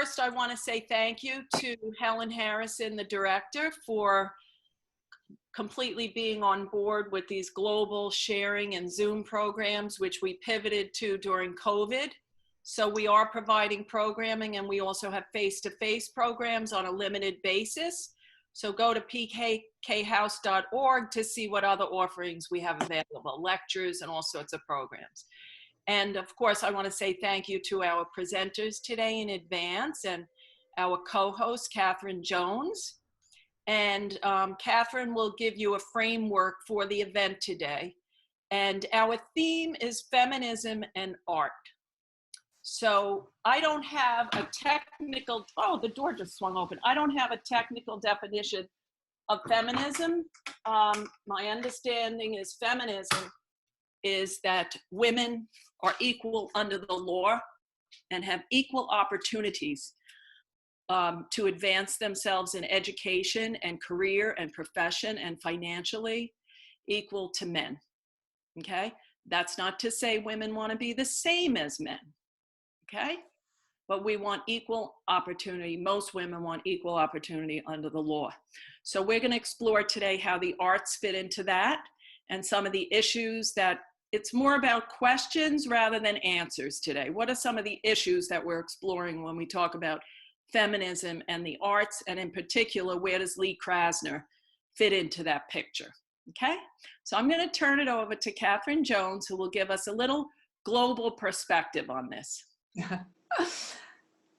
first, I want to say thank you to Helen Harrison, the director, for completely being on board with these global sharing and Zoom programs, which we pivoted to during COVID. So we are providing programming, and we also have face-to-face programs on a limited basis. So go to pkkhouse.org to see what other offerings we have available, lectures and all sorts of programs. And of course, I want to say thank you to our presenters today in advance and our co-host, Kathryn Jones. And Kathryn will give you a framework for the event today. And our theme is feminism and art. So I don't have a technical, oh, the door just swung open. I don't have a technical definition of feminism. My understanding is feminism is that women are equal under the law and have equal opportunities to advance themselves in education and career and profession and financially equal to men, okay? That's not to say women want to be the same as men, okay? But we want equal opportunity. Most women want equal opportunity under the law. So we're going to explore today how the arts fit into that and some of the issues that it's more about questions rather than answers today. What are some of the issues that we're exploring when we talk about feminism and the arts, and in particular, where does Lee Krasner fit into that picture, okay? So I'm gonna turn it over to Kathryn Jones, who will give us a little global perspective on this.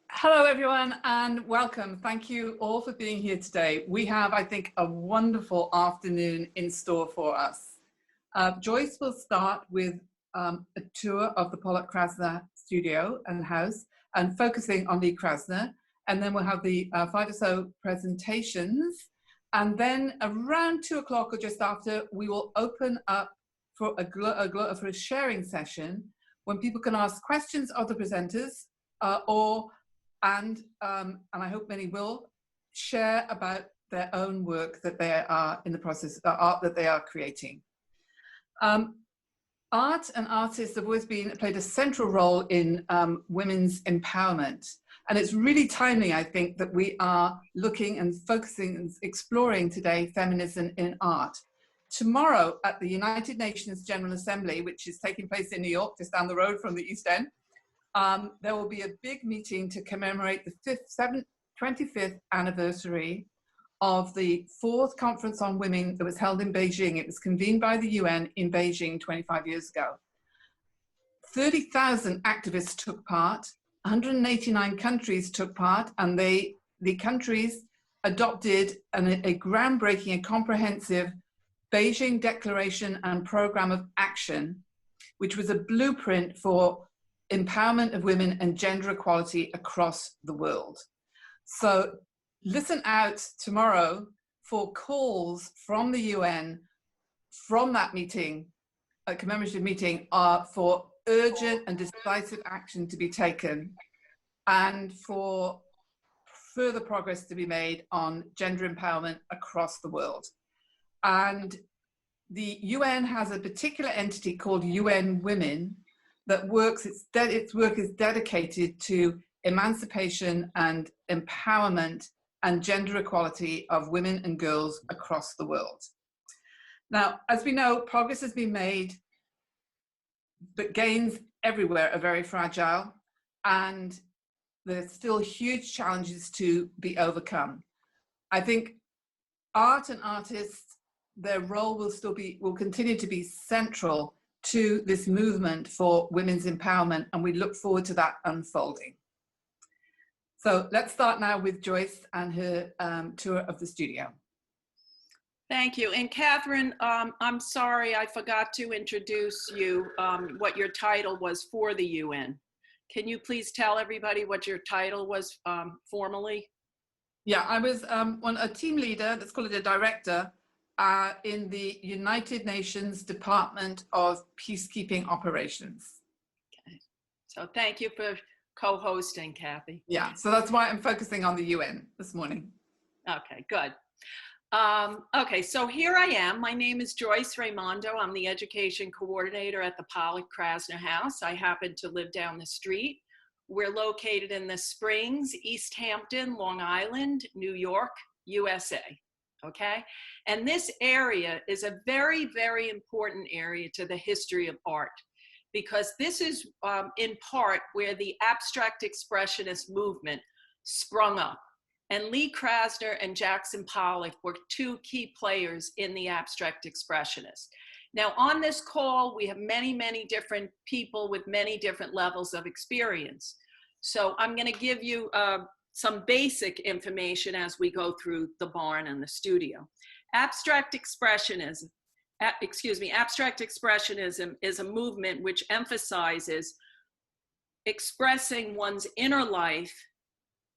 Hello, everyone, and welcome. Thank you all for being here today. We have, I think, a wonderful afternoon in store for us. Joyce will start with a tour of the Pollock Krasner studio and house and focusing on Lee Krasner. And then we'll have the 5 or so presentations. And then around 2 o'clock or just after, we will open up for a sharing session when people can ask questions of the presenters and I hope many will share about their own work that they are in the process, art that they are creating. Art and artists have always played a central role in women's empowerment. And it's really timely, I think, that we are looking and focusing and exploring today feminism in art. Tomorrow at the United Nations General Assembly, which is taking place in New York, just down the road from the East End, there will be a big meeting to commemorate the 25th anniversary of the 4th Conference on Women that was held in Beijing. It was convened by the UN in Beijing 25 years ago. 30,000 activists took part, 189 countries took part, and the countries adopted a groundbreaking and comprehensive Beijing Declaration and Program of Action, which was a blueprint for empowerment of women and gender equality across the world. So listen out tomorrow for calls from the UN from that meeting, a commemorative meeting, for urgent and decisive action to be taken and for further progress to be made on gender empowerment across the world. And the UN has a particular entity called UN Women that works, its work is dedicated to emancipation and empowerment and gender equality of women and girls across the world. Now, as we know, progress has been made, but gains everywhere are very fragile, and there's still huge challenges to be overcome. I think art and artists, their role will continue to be central to this movement for women's empowerment, and we look forward to that unfolding. So let's start now with Joyce and her tour of the studio. Thank you. And Kathryn, I'm sorry, I forgot to introduce you, what your title was for the UN. Can you please tell everybody what your title was formally? Yeah, I was a team leader, let's call it a director, in the United Nations Department of Peacekeeping Operations. Okay. So thank you for co-hosting, Kathy. Yeah, so that's why I'm focusing on the UN this morning. Okay, good. Okay, so here I am. My name is Joyce Raimondo. I'm the education coordinator at the Pollock Krasner House. I happen to live down the street We're located in the Springs, East Hampton, Long Island, New York, USA, okay? And this area is a very, very important area to the history of art, because this is in part where the abstract expressionist movement sprung up. And Lee Krasner and Jackson Pollock were two key players in the abstract expressionists. Now, on this call, we have many, many different people with many different levels of experience. So I'm going to give you some basic information as we go through the barn and the studio. Abstract expressionism is a movement which emphasizes expressing one's inner life,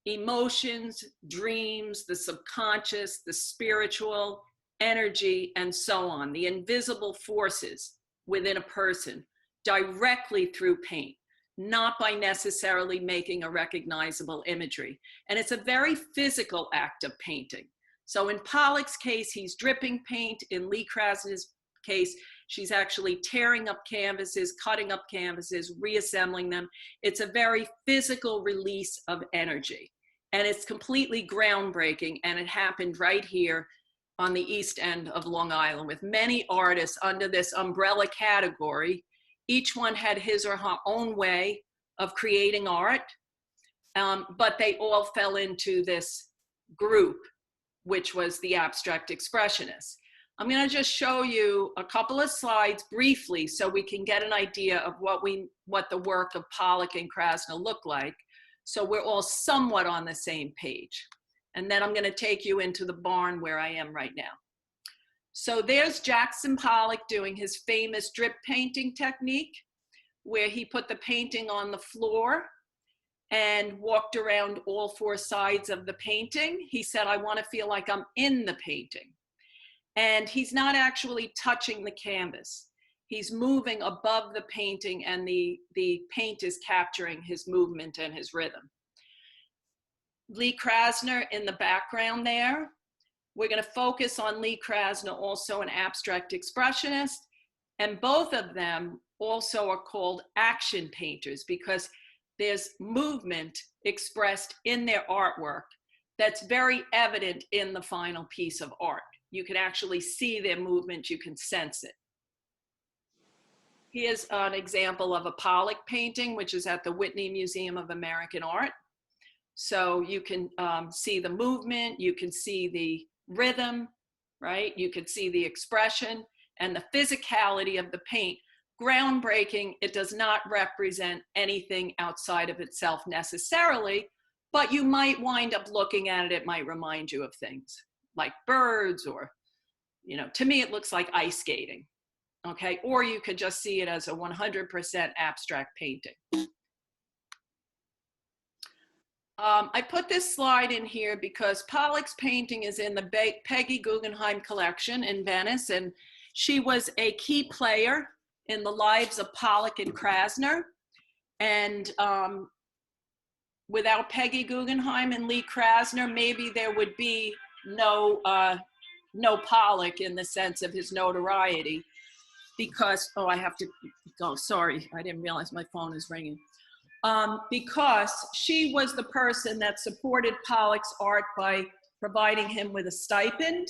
emotions, dreams, the subconscious, the spiritual, energy, and so on, the invisible forces within a person directly through paint, not by necessarily making a recognizable imagery. And it's a very physical act of painting. So in Pollock's case, he's dripping paint. In Lee Krasner's case, she's actually tearing up canvases, cutting up canvases, reassembling them. It's a very physical release of energy. And it's completely groundbreaking, and it happened right here on the East End of Long Island with many artists under this umbrella category. Each one had his or her own way of creating art, but they all fell into this group, which was the abstract expressionists. I'm going to just show you a couple of slides briefly so we can get an idea of what the work of Pollock and Krasner looked like, so we're all somewhat on the same page. And then I'm going to take you into the barn where I am right now. So there's Jackson Pollock doing his famous drip painting technique, where he put the painting on the floor and walked around all four sides of the painting. He said, I want to feel like I'm in the painting. And he's not actually touching the canvas. He's moving above the painting, and the paint is capturing his movement and his rhythm. Lee Krasner in the background there. We're going to focus on Lee Krasner, also an abstract expressionist, and both of them also are called action painters because there's movement expressed in their artwork that's very evident in the final piece of art. You can actually see their movement, you can sense it. Here's an example of a Pollock painting, which is at the Whitney Museum of American Art. So you can see the movement, you can see the rhythm, right? You can see the expression and the physicality of the paint. Groundbreaking, it does not represent anything outside of itself necessarily, but you might wind up looking at it, it might remind you of things like birds or, to me it looks like ice skating, okay? Or you could just see it as a 100% abstract painting. I put this slide in here because Pollock's painting is in the Peggy Guggenheim collection in Venice, and she was a key player in the lives of Pollock and Krasner. And without Peggy Guggenheim and Lee Krasner, maybe there would be no Pollock in the sense of his notoriety, because, oh, I have to go, sorry, I didn't realize my phone is ringing. Because she was the person that supported Pollock's art by providing him with a stipend.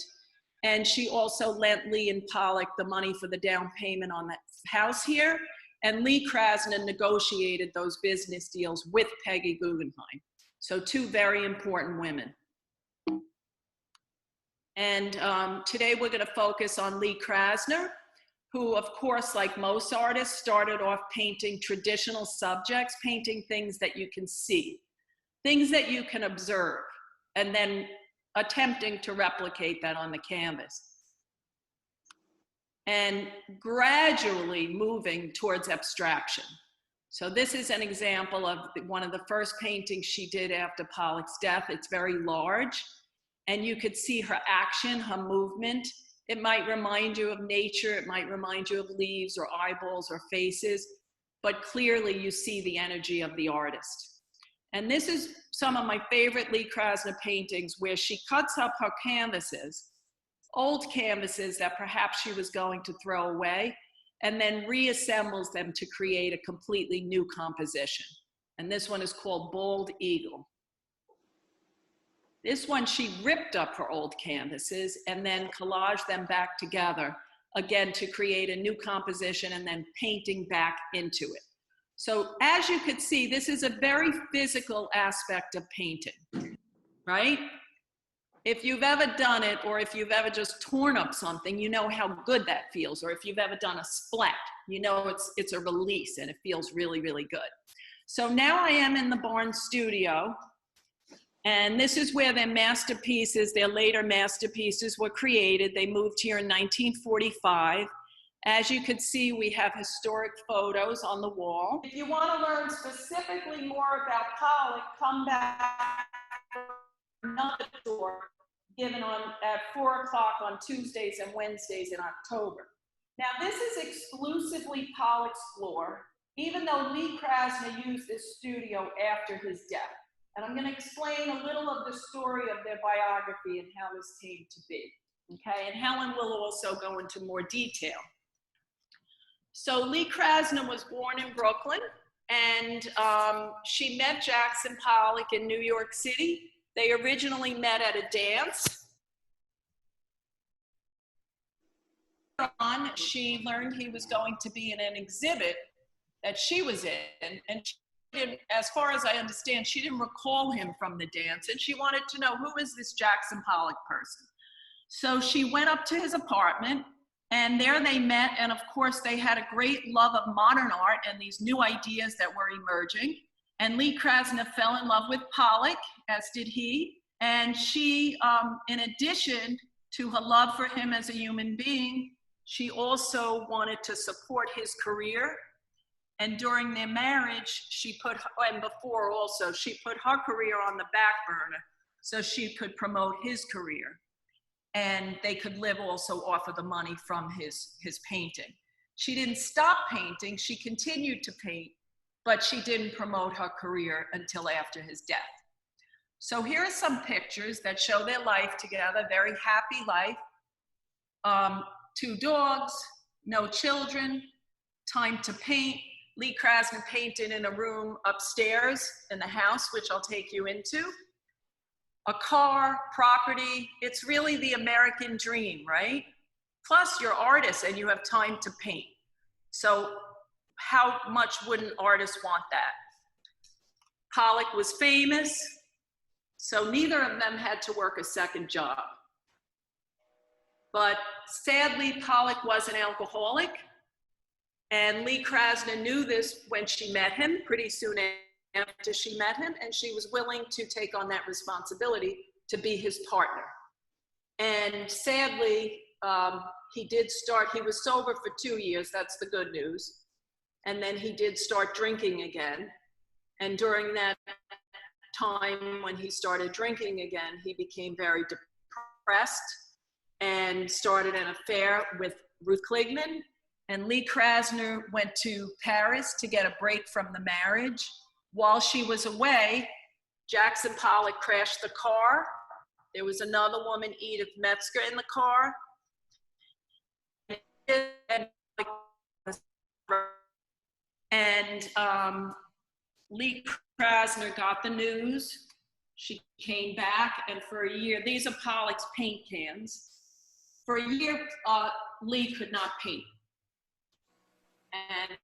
And she also lent Lee and Pollock the money for the down payment on that house here. And Lee Krasner negotiated those business deals with Peggy Guggenheim. So two very important women. And today we're going to focus on Lee Krasner, who, of course, like most artists, started off painting traditional subjects, painting things that you can see, things that you can observe, and then attempting to replicate that on the canvas. And gradually moving towards abstraction. So this is an example of one of the first paintings she did after Pollock's death. It's very large, and you could see her action, her movement. It might remind you of nature, it might remind you of leaves or eyeballs or faces, but clearly you see the energy of the artist. And this is some of my favorite Lee Krasner paintings, where she cuts up her canvases, old canvases that perhaps she was going to throw away, and then reassembles them to create a completely new composition. And this one is called Bald Eagle. This one, she ripped up her old canvases and then collaged them back together, again, to create a new composition and then painting back into it. So as you could see, this is a very physical aspect of painting, right? If you've ever done it, or if you've ever just torn up something, you know how good that feels. Or if you've ever done a splat, you know it's a release and it feels really, really good. So now I am in the Barn studio, and this is where their masterpieces, their later masterpieces were created. They moved here in 1945. As you can see, we have historic photos on the wall. If you want to learn specifically more about Pollock, come back for another tour given at 4 o'clock on Tuesdays and Wednesdays in October. Now, this is exclusively Pollock's floor, even though Lee Krasner used this studio after his death. And I'm going to explain a little of the story of their biography and how this came to be. Okay, and Helen will also go into more detail. So Lee Krasner was born in Brooklyn, and she met Jackson Pollock in New York City. They originally met at a dance. She learned he was going to be in an exhibit that she was in, and she didn't, as far as I understand, she didn't recall him from the dance, and she wanted to know, who is this Jackson Pollock person? So she went up to his apartment, and there they met, and of course they had a great love of modern art and these new ideas that were emerging. And Lee Krasner fell in love with Pollock, as did he. And she, in addition to her love for him as a human being, she also wanted to support his career. And during their marriage, and before also, she put her career on the back burner so she could promote his career. And they could live also off of the money from his painting. She didn't stop painting, she continued to paint, but she didn't promote her career until after his death. So here are some pictures that show their life together, very happy life. 2 dogs, no children, time to paint. Lee Krasner painted in a room upstairs in the house, which I'll take you into. A car, property, it's really the American dream, right? Plus you're artists and you have time to paint. So how much would an artist want that? Pollock was famous, so neither of them had to work a second job. But sadly, Pollock was an alcoholic, and Lee Krasner knew this when she met him, pretty soon after she met him, and she was willing to take on that responsibility to be his partner. And sadly, he was sober for 2 years, that's the good news. And then he did start drinking again. And during that time when he started drinking again, he became very depressed and started an affair with Ruth Kligman. And Lee Krasner went to Paris to get a break from the marriage. While she was away, Jackson Pollock crashed the car. There was another woman, Edith Metzger, in the car. And Lee Krasner got the news. She came back, and for a year, these are Pollock's paint cans. For a year, Lee could not paint. And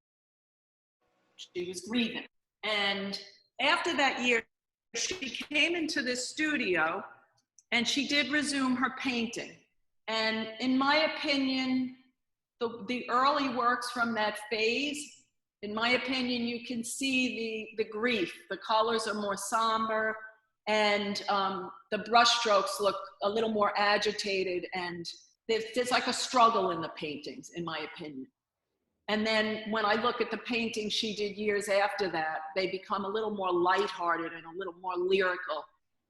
she was grieving. And after that year, she came into this studio and she did resume her painting. And in my opinion, the early works from that phase, in my opinion, you can see the grief. The colors are more somber, and the brushstrokes look a little more agitated, and there's like a struggle in the paintings, in my opinion. And then when I look at the paintings she did years after that, they become a little more lighthearted and a little more lyrical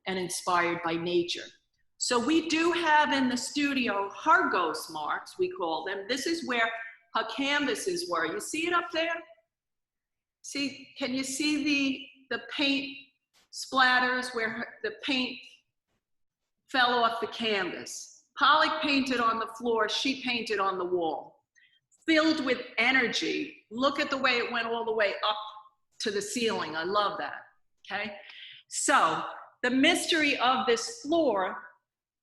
and inspired by nature. So we do have in the studio her ghost marks, we call them. This is where her canvases were. You see it up there? See, can you see the paint splatters where the paint fell off the canvas? Pollock painted on the floor, she painted on the wall. Filled with energy. Look at the way it went all the way up to the ceiling. I love that, okay? So the mystery of this floor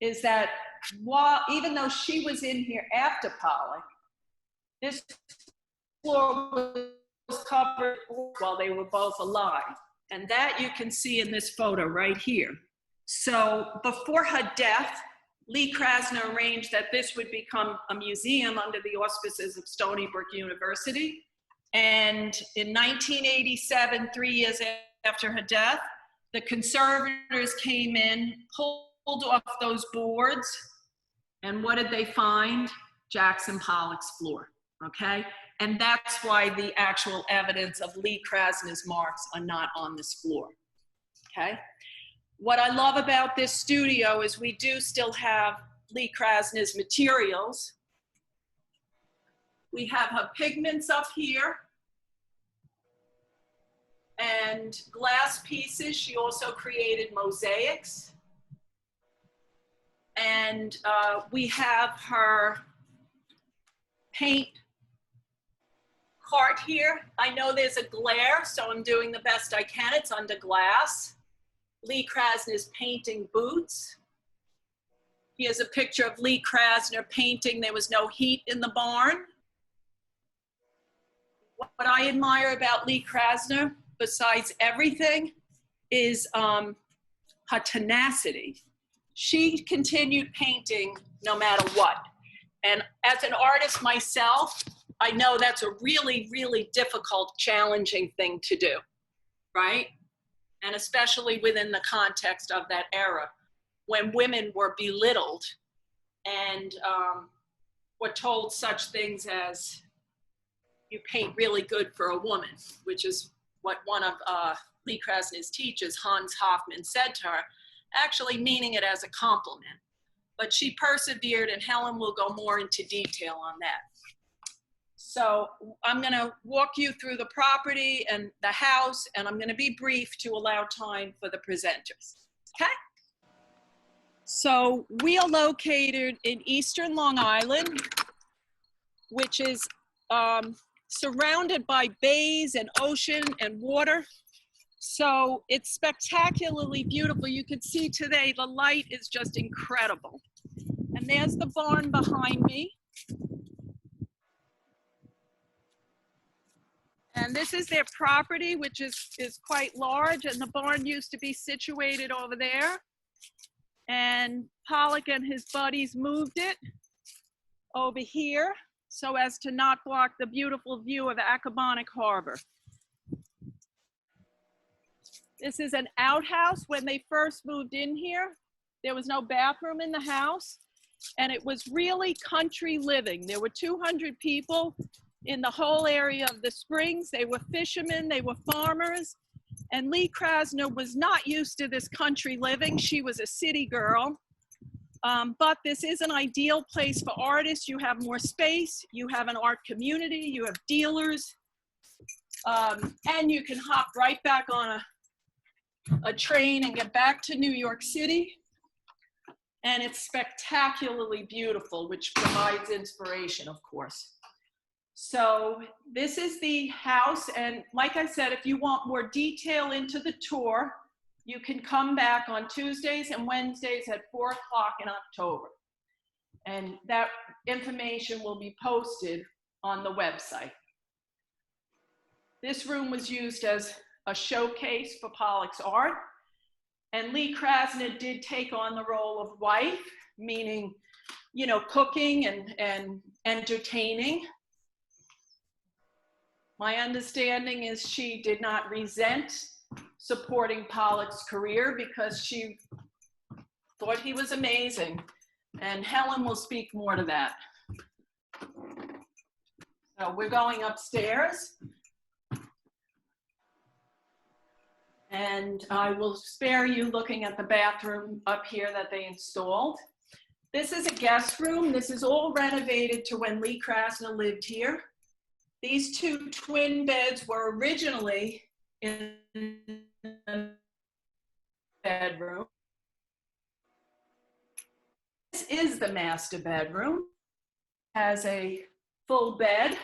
is that even though she was in here after Pollock, this floor was covered while they were both alive. And that you can see in this photo right here. So before her death, Lee Krasner arranged that this would become a museum under the auspices of Stony Brook University. And in 1987, 3 years after her death, the conservators came in, pulled off those boards, and what did they find? Jackson Pollock's floor, okay? And that's why the actual evidence of Lee Krasner's marks are not on this floor, okay? What I love about this studio is we do still have Lee Krasner's materials. We have her pigments up here and glass pieces. She also created mosaics. And we have her paint cart here. I know there's a glare, so I'm doing the best I can. It's under glass. Lee Krasner's painting boots. Here's a picture of Lee Krasner painting. There was no heat in the barn. What I admire about Lee Krasner, besides everything, is her tenacity. She continued painting no matter what. And as an artist myself, I know that's a really, really difficult, challenging thing to do, right? And especially within the context of that era, when women were belittled and were told such things as, you paint really good for a woman, which is what one of Lee Krasner's teachers, Hans Hofmann, said to her, actually meaning it as a compliment. But she persevered, and Helen will go more into detail on that. So I'm gonna walk you through the property and the house, and I'm gonna be brief to allow time for the presenters, okay? So we are located in Eastern Long Island, which is surrounded by bays and ocean and water. So it's spectacularly beautiful. You can see today the light is just incredible. And there's the barn behind me. And this is their property, which is quite large, and the barn used to be situated over there. And Pollock and his buddies moved it over here so as to not block the beautiful view of Accabonac Harbor. This is an outhouse. When they first moved in here, there was no bathroom in the house, and it was really country living. There were 200 people in the whole area of the Springs. They were fishermen, they were farmers, and Lee Krasner was not used to this country living. She was a city girl, but this is an ideal place for artists. You have more space, you have an art community, you have dealers, and you can hop right back on a train and get back to New York City. And it's spectacularly beautiful, which provides inspiration, of course. So this is the house, and like I said, if you want more detail into the tour, you can come back on Tuesdays and Wednesdays at 4 o'clock in October. And that information will be posted on the website. This room was used as a showcase for Pollock's art, and Lee Krasner did take on the role of wife, meaning, you know, cooking and entertaining. My understanding is she did not resent supporting Pollock's career because she thought he was amazing. And Helen will speak more to that. So we're going upstairs. And I will spare you looking at the bathroom up here that they installed. This is a guest room. This is all renovated to when Lee Krasner lived here. These two twin beds were originally in the bedroom. This is the master bedroom. Has a full bed.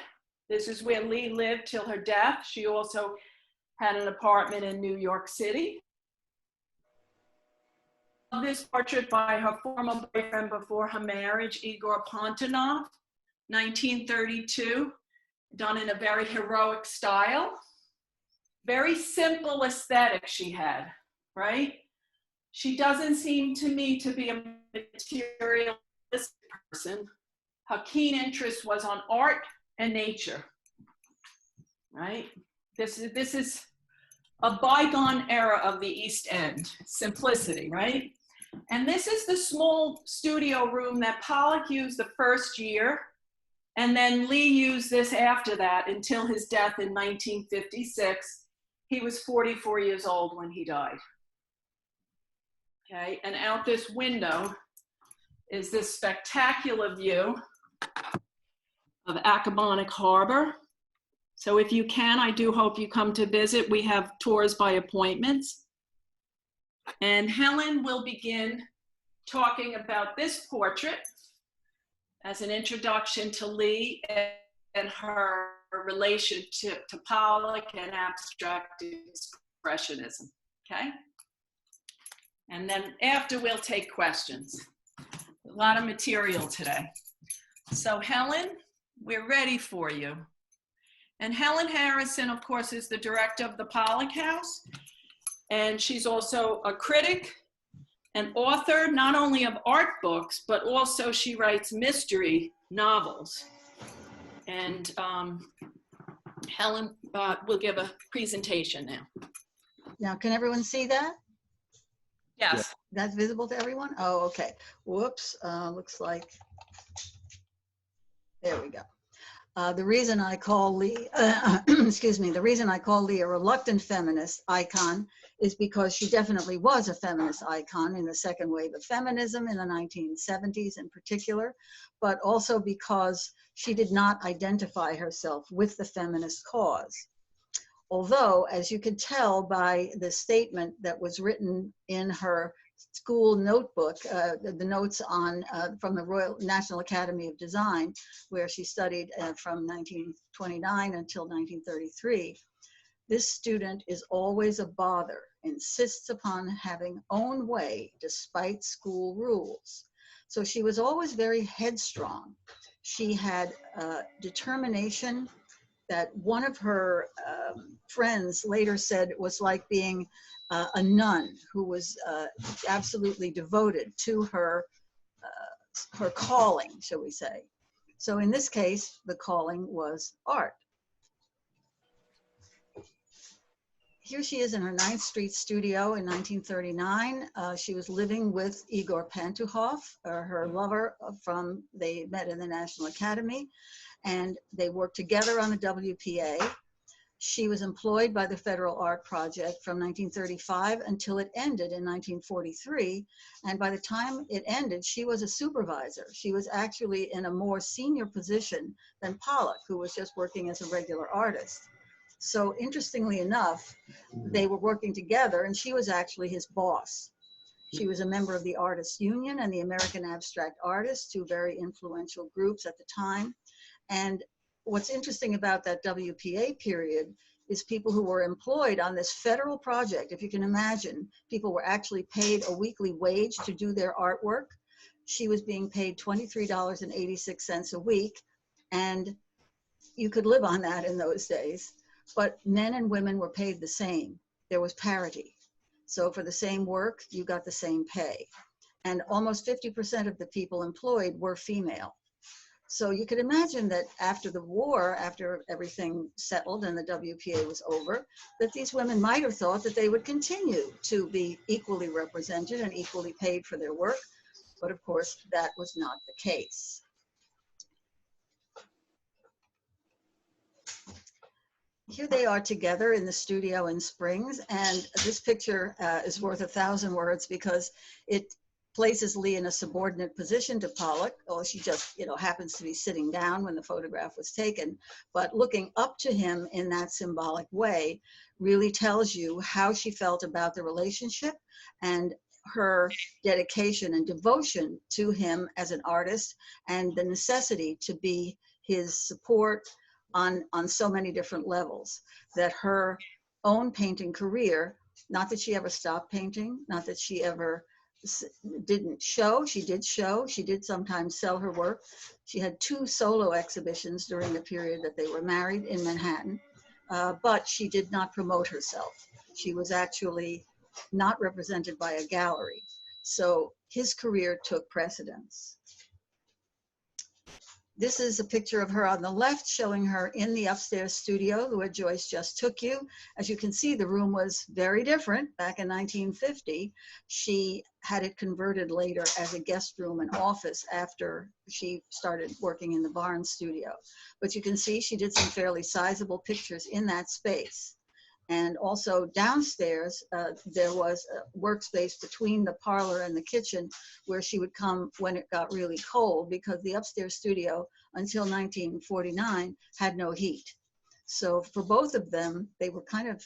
This is where Lee lived till her death. She also had an apartment in New York City. This portrait by her former boyfriend before her marriage, Igor Pontonov, 1932, done in a very heroic style. Very simple aesthetic she had, right? She doesn't seem to me to be a materialistic person. Her keen interest was on art and nature, right? This is a bygone era of the East End, simplicity, right? And this is the small studio room that Pollock used the first year, and then Lee used this after that until his death in 1956. He was 44 years old when he died. Okay, and out this window is this spectacular view of Accabonac Harbor. So if you can, I do hope you come to visit. We have tours by appointments. And Helen will begin talking about this portrait as an introduction to Lee and her relationship to Pollock and abstract expressionism, okay? And then after, we'll take questions. A lot of material today. So Helen, we're ready for you. And Helen Harrison, of course, is the director of the Pollock House. And she's also a critic, an author, not only of art books, but also she writes mystery novels. And Helen will give a presentation now. Now, can everyone see that? Yes. That's visible to everyone? Oh, okay. Whoops, looks like, there we go. The reason I call Lee, excuse me, the reason I call Lee a reluctant feminist icon is because she definitely was a feminist icon in the second wave of feminism in the 1970s in particular, but also because she did not identify herself with the feminist cause. Although, as you can tell by the statement that was written in her school notebook, the notes on from the Royal National Academy of Design, where she studied from 1929 until 1933, this student is always a bother, insists upon having own way despite school rules. So she was always very headstrong. She had determination that one of her friends later said it was like being a nun who was absolutely devoted to her calling, shall we say. So in this case, the calling was art. Here she is in her 9th Street studio in 1939. She was living with Igor Pantuhov, her lover they met in the National Academy, and they worked together on the WPA. She was employed by the Federal Art Project from 1935 until it ended in 1943. And by the time it ended, she was a supervisor. She was actually in a more senior position than Pollock, who was just working as a regular artist. So interestingly enough, they were working together and she was actually his boss. She was a member of the Artists Union and the American Abstract Artists, two very influential groups at the time. And what's interesting about that WPA period is people who were employed on this federal project, if you can imagine, people were actually paid a weekly wage to do their artwork. She was being paid $23.86 a week, and you could live on that in those days. But men and women were paid the same. There was parity. So for the same work, you got the same pay. And almost 50% of the people employed were female. So you could imagine that after the war, after everything settled and the WPA was over, that these women might have thought that they would continue to be equally represented and equally paid for their work. But of course, that was not the case. Here they are together in the studio in Springs, and this picture is worth 1,000 words because it places Lee in a subordinate position to Pollock. Oh, she just, happens to be sitting down when the photograph was taken, but looking up to him in that symbolic way really tells you how she felt about the relationship and her dedication and devotion to him as an artist and the necessity to be his support on so many different levels, that her own painting career. Not that she ever stopped painting, not that she ever didn't show. She did show. She did sometimes sell her work. She had 2 solo exhibitions during the period that they were married in Manhattan, but she did not promote herself. She was actually not represented by a gallery. So his career took precedence. This is a picture of her on the left, showing her in the upstairs studio where Joyce just took you. As you can see, the room was very different back in 1950. She had it converted later as a guest room and office after she started working in the Barnes studio. But you can see she did some fairly sizable pictures in that space. And also downstairs, there was a workspace between the parlor and the kitchen where she would come when it got really cold, because the upstairs studio until 1949 had no heat. So for both of them, they were kind of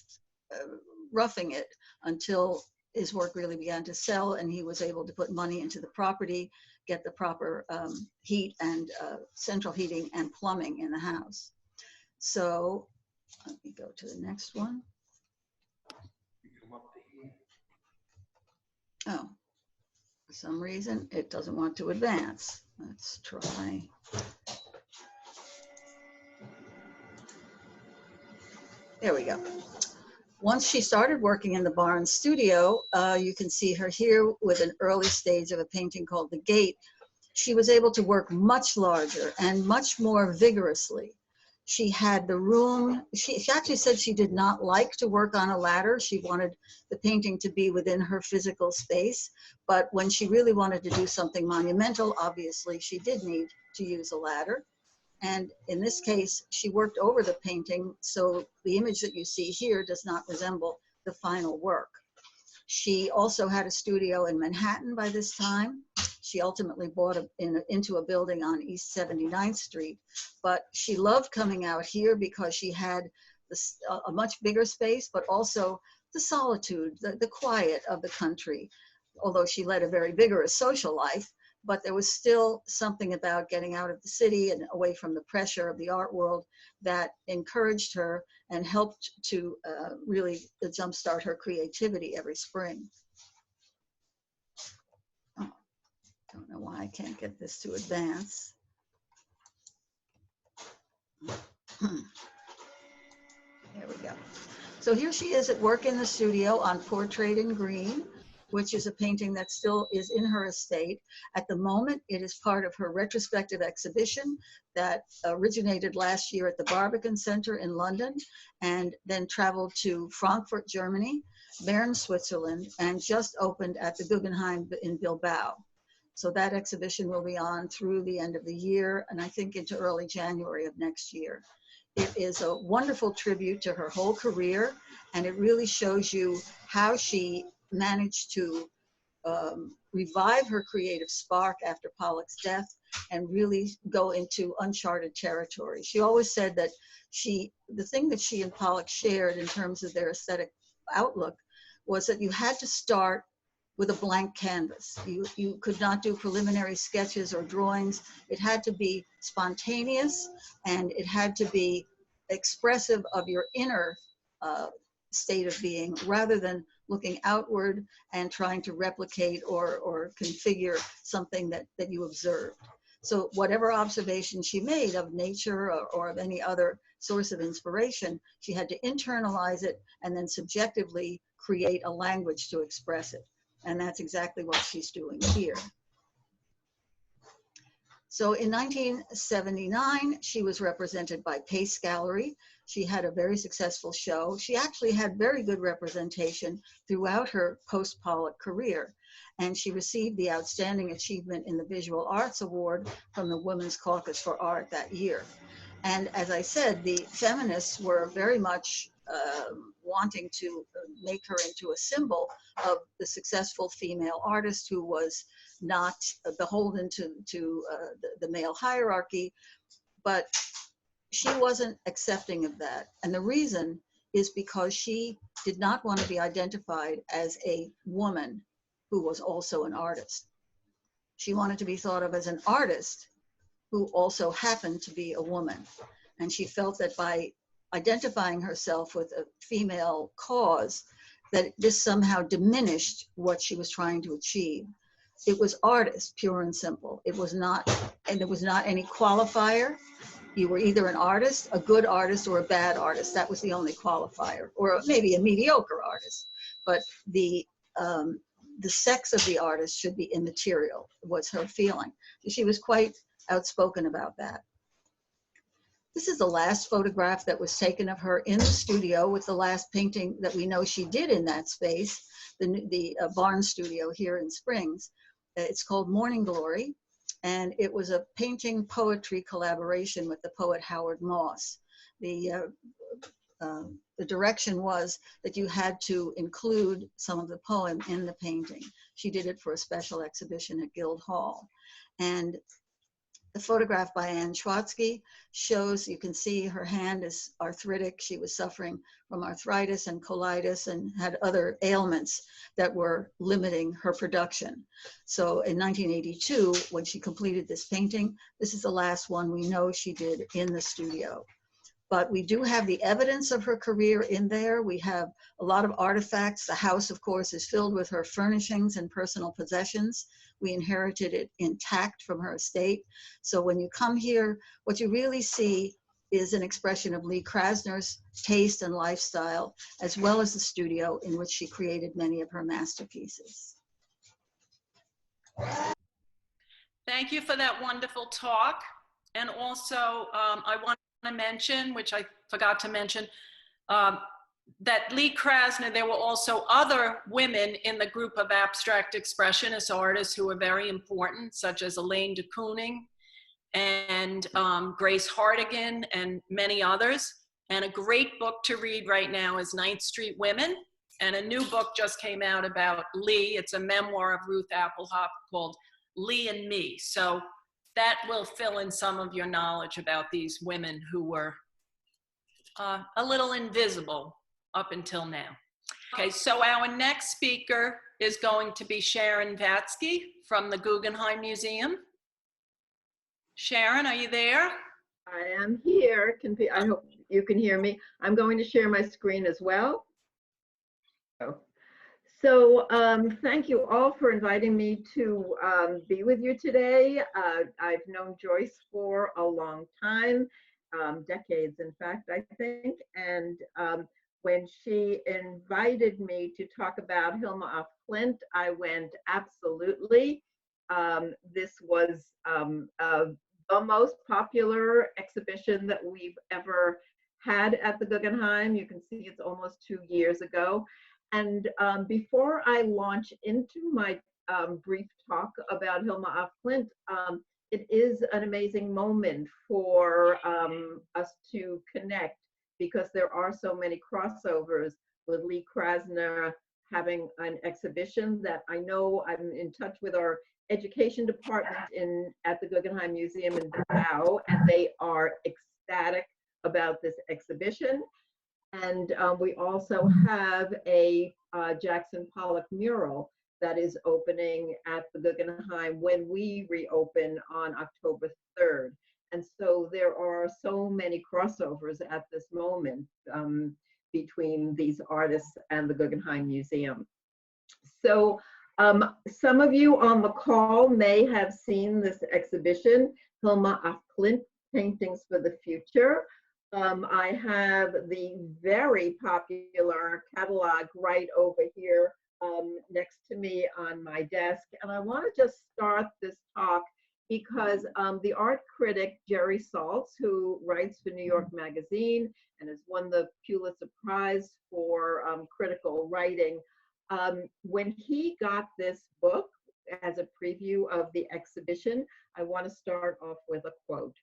roughing it until his work really began to sell and he was able to put money into the property, get the proper heat and central heating and plumbing in the house. So let me go to the next one. Oh, for some reason, it doesn't want to advance. Let's try. There we go. Once she started working in the Barnes studio, you can see her here with an early stage of a painting called The Gate. She was able to work much larger and much more vigorously. She had the room, she actually said she did not like to work on a ladder. She wanted the painting to be within her physical space. But when she really wanted to do something monumental, obviously she did need to use a ladder. And in this case, she worked over the painting, so the image that you see here does not resemble the final work. She also had a studio in Manhattan by this time. She ultimately bought into a building on East 79th Street, but she loved coming out here because she had a much bigger space, but also the solitude, the quiet of the country. Although she led a very vigorous social life, but there was still something about getting out of the city and away from the pressure of the art world that encouraged her and helped to really jumpstart her creativity every spring. Don't know why I can't get this to advance. There we go. So here she is at work in the studio on Portrait in Green, which is a painting that still is in her estate. At the moment, it is part of her retrospective exhibition that originated last year at the Barbican Center in London and then traveled to Frankfurt, Germany, Bern, Switzerland, and just opened at the Guggenheim in Bilbao. So that exhibition will be on through the end of the year, and I think into early January of next year. It is a wonderful tribute to her whole career, and it really shows you how she managed to revive her creative spark after Pollock's death and really go into uncharted territory. She always said that the thing that she and Pollock shared in terms of their aesthetic outlook was that you had to start with a blank canvas. You could not do preliminary sketches or drawings. It had to be spontaneous and it had to be expressive of your inner state of being rather than looking outward and trying to replicate or configure something that you observed. So whatever observation she made of nature or of any other source of inspiration, she had to internalize it and then subjectively create a language to express it. And that's exactly what she's doing here. So in 1979, she was represented by Pace Gallery. She had a very successful show. She actually had very good representation throughout her post-Pollock career. And she received the Outstanding Achievement in the Visual Arts Award from the Women's Caucus for Art that year. And as I said, the feminists were very much wanting to make her into a symbol of the successful female artist who was not beholden to the male hierarchy, but she wasn't accepting of that. And the reason is because she did not want to be identified as a woman who was also an artist. She wanted to be thought of as an artist who also happened to be a woman. And she felt that by identifying herself with a female cause, that this somehow diminished what she was trying to achieve. It was artist, pure and simple. It was not, and there was not any qualifier. You were either an artist, a good artist, or a bad artist. That was the only qualifier, or maybe a mediocre artist. But the sex of the artist should be immaterial, was her feeling. She was quite outspoken about that. This is the last photograph that was taken of her in the studio, with the last painting that we know she did in that space, the Barn Studio here in Springs. It's called Morning Glory, and it was a painting poetry collaboration with the poet Howard Moss. The direction was that you had to include some of the poem in the painting. She did it for a special exhibition at Guildhall. And the photograph by Anne Schwatzky shows, you can see her hand is arthritic. She was suffering from arthritis and colitis and had other ailments that were limiting her production. So in 1982, when she completed this painting, this is the last one we know she did in the studio. But we do have the evidence of her career in there. We have a lot of artifacts. The house, of course, is filled with her furnishings and personal possessions. We inherited it intact from her estate. So when you come here, what you really see is an expression of Lee Krasner's taste and lifestyle, as well as the studio in which she created many of her masterpieces. Thank you for that wonderful talk. And also, I want to mention, which I forgot to mention, that Lee Krasner, there were also other women in the group of abstract expressionist artists who were very important, such as Elaine de Kooning and Grace Hartigan and many others. And a great book to read right now is 9th Street Women. And a new book just came out about Lee. It's a memoir of Ruth Appelhoff called Lee and Me. So that will fill in some of your knowledge about these women who were a little invisible up until now. Okay, so our next speaker is going to be Sharon Vatsky from the Guggenheim Museum. Sharon, are you there? I am here. I hope you can hear me. I'm going to share my screen as well. So thank you all for inviting me to be with you today. I've known Joyce for a long time, decades in fact, I think. And when she invited me to talk about Hilma af Klint, I went, absolutely. This was the most popular exhibition that we've ever had at the Guggenheim. You can see it's almost 2 years ago. And before I launch into my brief talk about Hilma af Klint, it is an amazing moment for us to connect, because there are so many crossovers with Lee Krasner having an exhibition that I know. I'm in touch with our education department at the Guggenheim Museum in Bilbao, and they are ecstatic about this exhibition. And we also have a Jackson Pollock mural that is opening at the Guggenheim when we reopen on October 3rd. And so there are so many crossovers at this moment between these artists and the Guggenheim Museum. So some of you on the call may have seen this exhibition, Hilma af Klint, Paintings for the Future. I have the very popular catalog right over here next to me on my desk. And I want to just start this talk because the art critic Jerry Saltz, who writes for New York Magazine and has won the Pulitzer Prize for critical writing, when he got this book as a preview of the exhibition, I want to start off with a quote.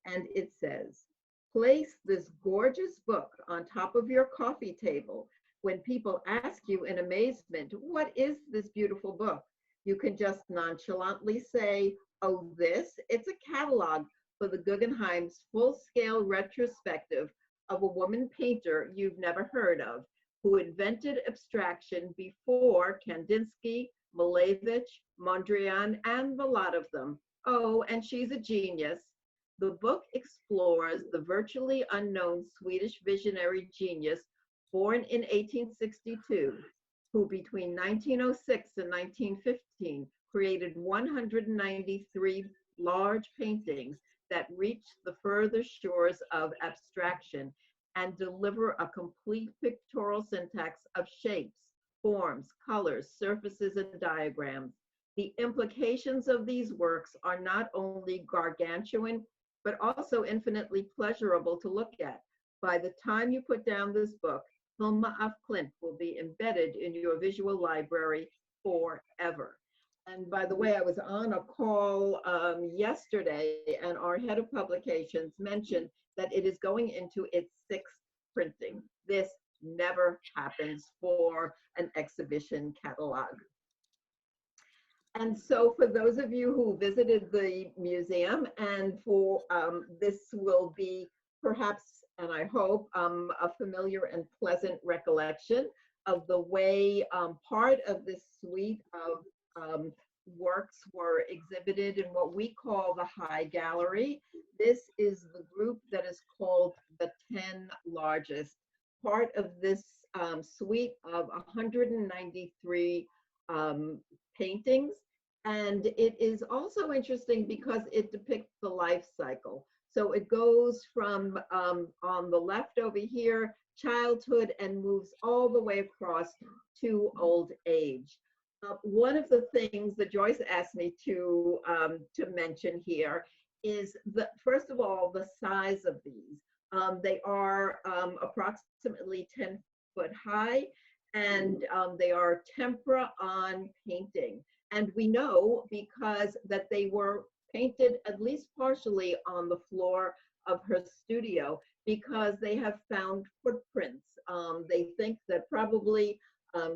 And it says, "Place this gorgeous book on top of your coffee table. When people ask you in amazement, what is this beautiful book? You can just nonchalantly say, oh, it's a catalog for the Guggenheim's full-scale retrospective of a woman painter you've never heard of, who invented abstraction before Kandinsky, Malevich, Mondrian, and the lot of them. Oh, and she's a genius. The book explores the virtually unknown Swedish visionary genius born in 1862, who between 1906 and 1915 created 193 large paintings that reach the further shores of abstraction and deliver a complete pictorial syntax of shapes, forms, colors, surfaces, and diagrams. The implications of these works are not only gargantuan, but also infinitely pleasurable to look at. By the time you put down this book, Hilma af Klint will be embedded in your visual library forever. And by the way, I was on a call yesterday, and our head of publications mentioned that it is going into its 6th printing. This never happens for an exhibition catalog. And so for those of you who visited the museum, and for this will be perhaps, and I hope, a familiar and pleasant recollection of the way part of this suite of works were exhibited in what we call the High Gallery. This is the group that is called the 10 largest. Part of this suite of 193 paintings. And it is also interesting because it depicts the life cycle. So it goes from, on the left over here, childhood, and moves all the way across to old age. One of the things that Joyce asked me to mention here is, first of all, the size of these. They are approximately 10 foot high, and they are tempera on painting. And we know because that they were painted at least partially on the floor of her studio, because they have found footprints. They think that probably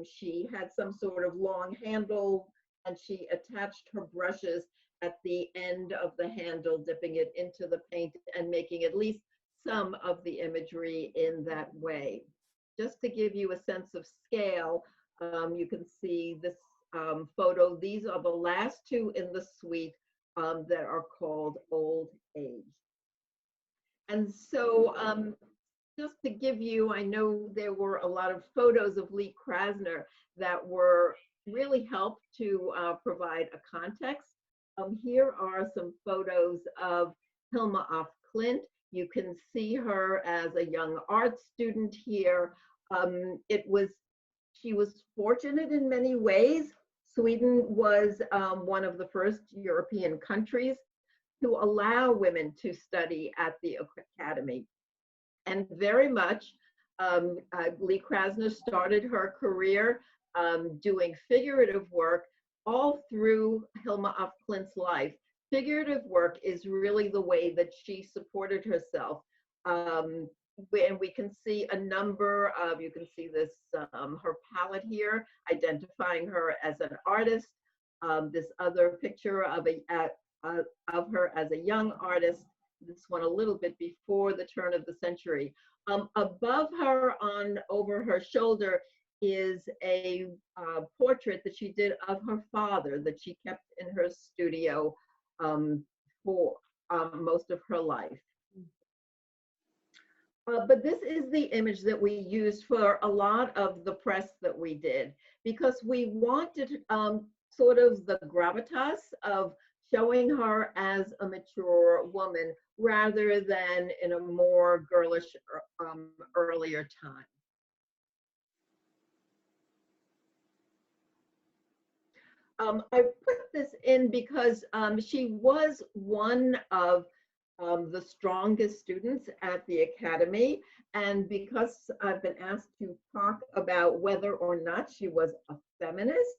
she had some sort of long handle, and she attached her brushes at the end of the handle, dipping it into the paint and making at least some of the imagery in that way. Just to give you a sense of scale, you can see this photo. These are the last two in the suite that are called Old Age. And so just to give you, I know there were a lot of photos of Lee Krasner that were really helped to provide a context. Here are some photos of Hilma af Klint. You can see her as a young art student here. She was fortunate in many ways. Sweden was one of the first European countries to allow women to study at the academy. And very much, Lee Krasner started her career doing figurative work all through Hilma af Klint's life. Figurative work is really the way that she supported herself. And we can see a number of, you can see this, her palette here, identifying her as an artist. This other picture of her as a young artist, this one a little bit before the turn of the century. Above her, over her shoulder, is a portrait that she did of her father that she kept in her studio for most of her life. But this is the image that we used for a lot of the press that we did, because we wanted sort of the gravitas of showing her as a mature woman rather than in a more girlish earlier time. I put this in because she was one of the strongest students at the academy, and because I've been asked to talk about whether or not she was a feminist,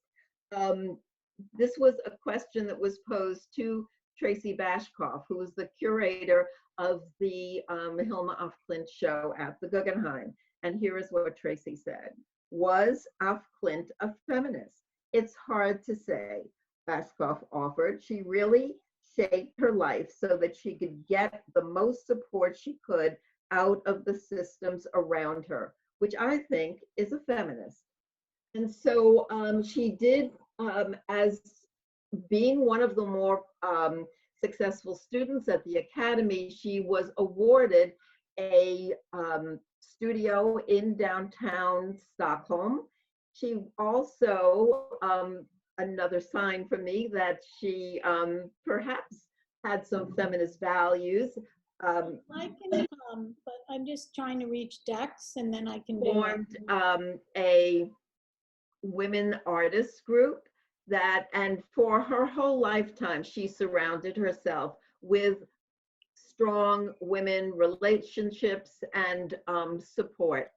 this was a question that was posed to Tracy Bashkoff, who was the curator of the Hilma af Klint show at the Guggenheim. And here is what Tracy said: was af Klint a feminist? It's hard to say, Bashkoff offered. She really shaped her life so that she could get the most support she could out of the systems around her, which I think is a feminist. And so she did, as being one of the more successful students at the Academy, she was awarded a studio in downtown Stockholm. She also, another sign for me that she perhaps had some feminist values. I can come, but I'm just trying to reach Dex, and then I can do formed a women artists group that, and for her whole lifetime, she surrounded herself with strong women relationships and support.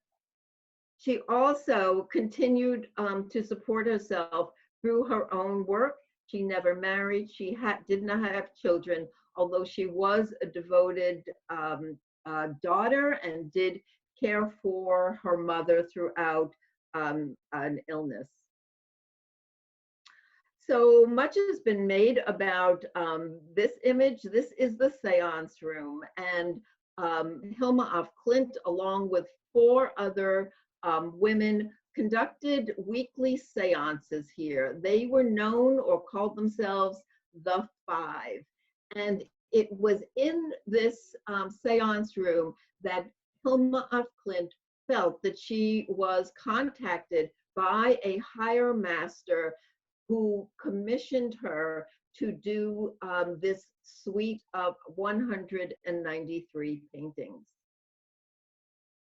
She also continued to support herself through her own work. She never married. She did not have children, although she was a devoted daughter and did care for her mother throughout an illness. So much has been made about this image. This is the seance room, and Hilma af Klint, along with 4 other women, conducted weekly seances here. They were known or called themselves the 5. And it was in this seance room that Hilma af Klint felt that she was contacted by a higher master who commissioned her to do this suite of 193 paintings.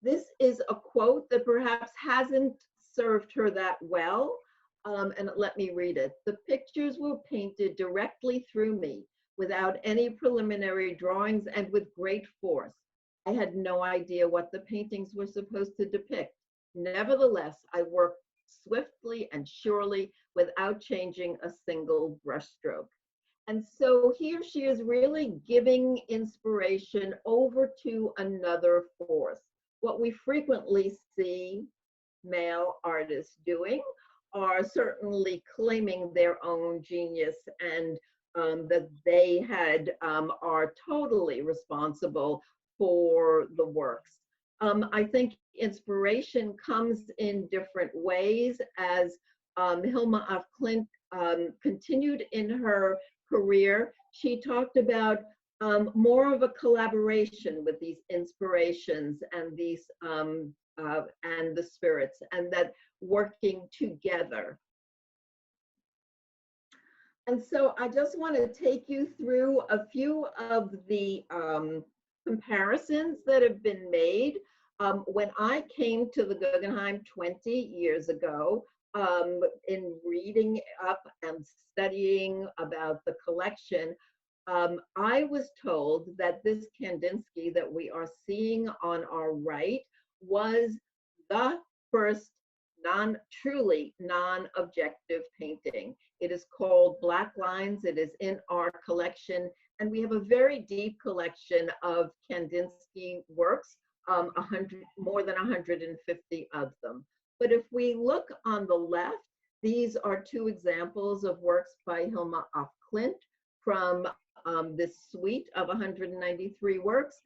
This is a quote that perhaps hasn't served her that well, and let me read it. "The pictures were painted directly through me, without any preliminary drawings and with great force. I had no idea what the paintings were supposed to depict. Nevertheless, I worked swiftly and surely without changing a single brushstroke." And so here she is really giving inspiration over to another force. What we frequently see male artists doing are certainly claiming their own genius and that they are totally responsible for the works. I think inspiration comes in different ways as Hilma af Klint continued in her career. She talked about more of a collaboration with these inspirations and these and the spirits, and that working together. And so I just want to take you through a few of the comparisons that have been made. When I came to the Guggenheim 20 years ago, in reading up and studying about the collection, I was told that this Kandinsky that we are seeing on our right was the first truly non-objective painting. It is called Black Lines. It is in our collection, and we have a very deep collection of Kandinsky works, more than 150 of them. But if we look on the left, these are 2 examples of works by Hilma af Klint from this suite of 193 works.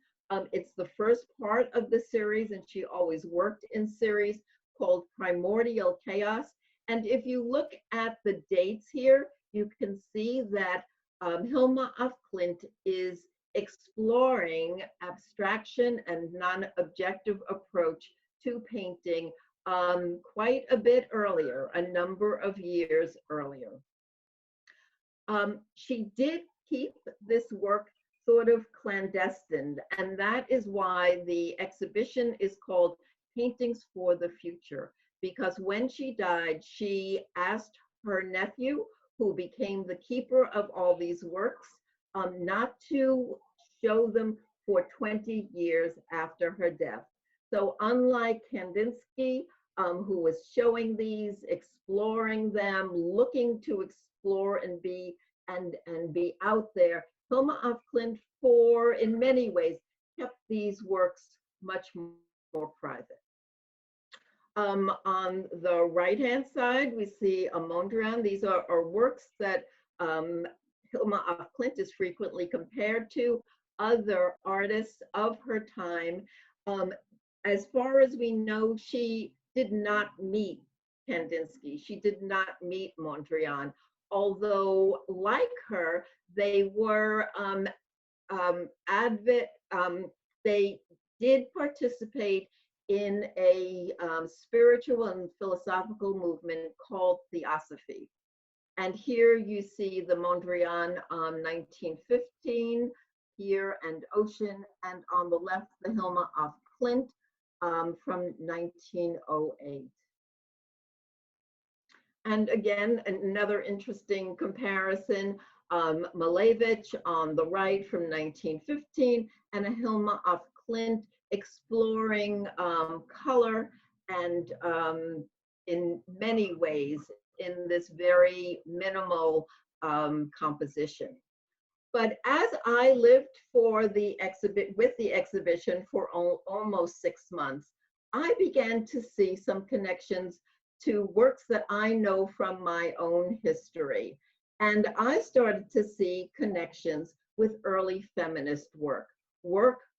It's the first part of the series, and she always worked in series, called Primordial Chaos. And if you look at the dates here, you can see that Hilma af Klint is exploring abstraction and non-objective approach to painting quite a bit earlier, a number of years earlier. She did keep this work sort of clandestine, and that is why the exhibition is called Paintings for the Future, because when she died, she asked her nephew, who became the keeper of all these works, not to show them for 20 years after her death. So unlike Kandinsky, who was showing these, exploring them, looking to explore and be out there, Hilma af Klint, in many ways, kept these works much more private. On the right-hand side, we see a Mondrian. These are works that Hilma af Klint is frequently compared to other artists of her time. As far as we know, she did not meet Kandinsky. She did not meet Mondrian, although like her, they were they did participate in a spiritual and philosophical movement called Theosophy. And here you see the Mondrian 1915, here and Ocean, and on the left, the Hilma of Klint from 1908. And again, another interesting comparison, Malevich on the right from 1915, and a Hilma of Klint exploring color and in many ways in this very minimal composition. But as I lived for with the exhibition for almost 6 months, I began to see some connections to works that I know from my own history. And I started to see connections with early feminist work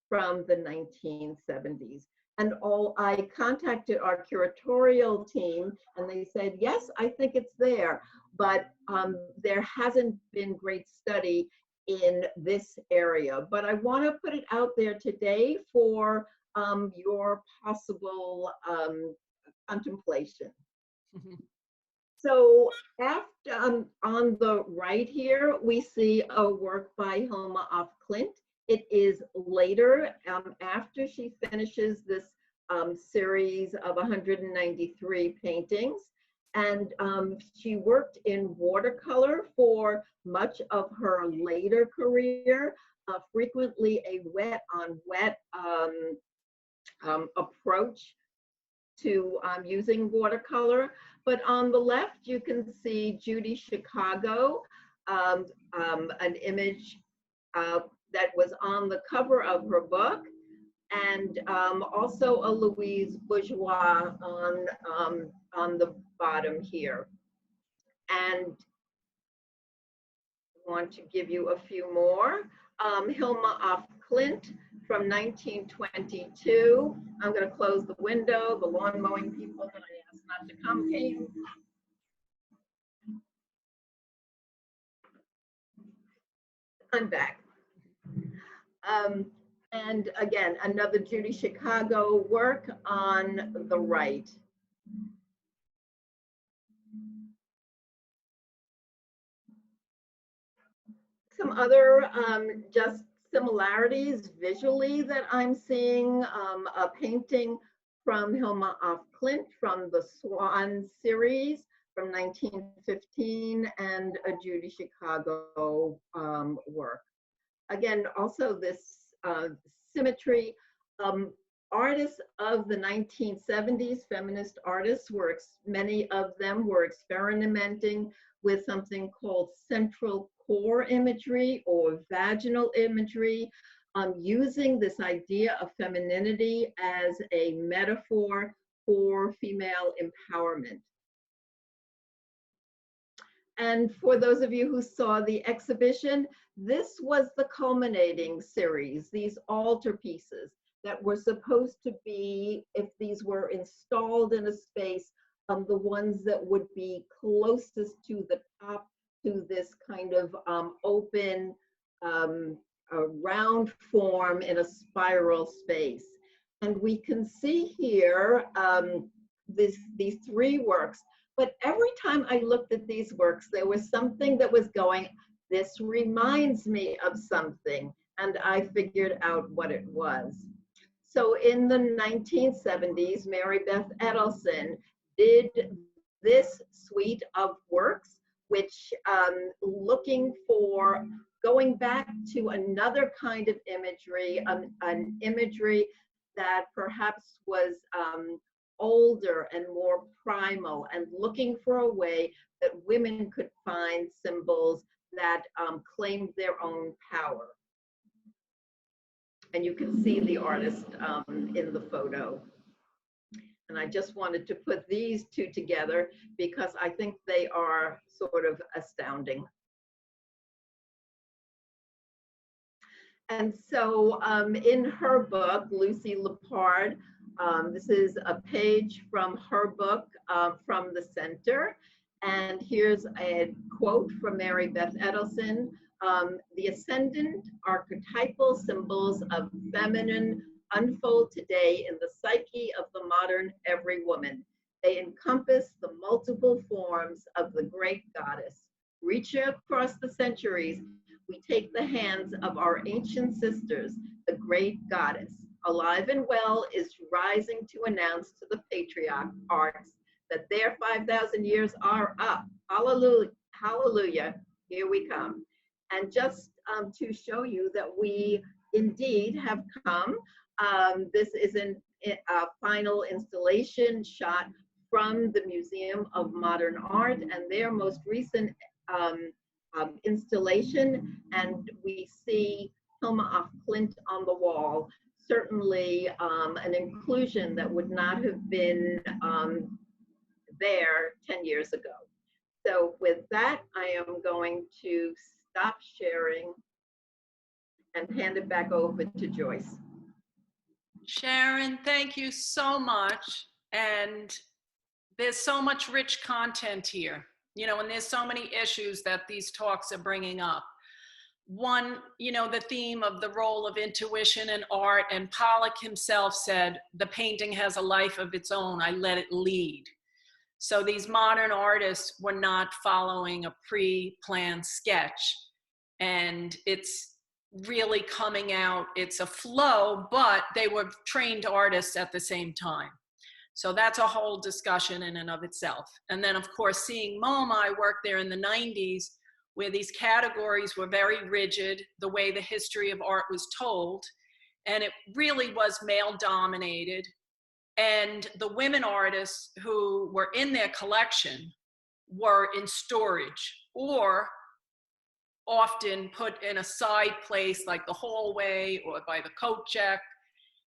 from the 1970s. And I contacted our curatorial team and they said, yes, I think it's there, but there hasn't been great study in this area. But I want to put it out there today for your possible contemplation. Mhm. So after, on the right here, we see a work by Hilma af Klint. It is later, after she finishes this series of 193 paintings. And she worked in watercolor for much of her later career, frequently a wet on wet approach to using watercolor. But on the left, you can see Judy Chicago, an image that was on the cover of her book, and also a Louise Bourgeois on the bottom here. And I want to give you a few more. Hilma af Klint from 1922. I'm going to close the window. The lawn mowing people that I asked not to come came. I'm back. And again, another Judy Chicago work on the right. Some other just similarities visually that I'm seeing, a painting from Hilma af Klint from the Swan series from 1915, and a Judy Chicago work. Again, also this symmetry. Artists of the 1970s, feminist artists, many of them were experimenting with something called central core imagery or vaginal imagery, using this idea of femininity as a metaphor for female empowerment. And for those of you who saw the exhibition, this was the culminating series, these altarpieces that were supposed to be, if these were installed in a space, the ones that would be closest to the top, to this kind of open, round form in a spiral space. And we can see here these three works. But every time I looked at these works, there was something that was going, this reminds me of something, and I figured out what it was. So in the 1970s, Mary Beth Edelson did this suite of works, which looking for going back to another kind of imagery, an imagery that perhaps was older and more primal, and looking for a way that women could find symbols that claimed their own power. And you can see the artist in the photo. And I just wanted to put these two together because I think they are sort of astounding. And so in her book, Lucy Lepard, this is a page from her book, From the Center. And here's a quote from Mary Beth Edelson. The ascendant archetypal symbols of feminine unfold today in the psyche of the modern every woman. They encompass the multiple forms of the great goddess. Reaching across the centuries, we take the hands of our ancient sisters, the great goddess. Alive and well is rising to announce to the patriarchs that their 5,000 years are up. Hallelujah, hallelujah, here we come. And just to show you that we indeed have come, this is a final installation shot from the Museum of Modern Art and their most recent installation. And we see Hilma of Klint on the wall, certainly an inclusion that would not have been there 10 years ago. So with that, I am going to stop sharing and hand it back over to Joyce. Sharon, thank you so much. And there's so much rich content here, you know, and there's so many issues that these talks are bringing up. One, you know, the theme of the role of intuition in art, and Pollock himself said, the painting has a life of its own, I let it lead. So these modern artists were not following a pre-planned sketch, and it's really coming out, it's a flow, but they were trained artists at the same time. So that's a whole discussion in and of itself. And then of course, seeing MoMA, I worked there in the 90s, where these categories were very rigid, the way the history of art was told, and it really was male dominated. And the women artists who were in their collection were in storage or often put in a side place like the hallway or by the coat check.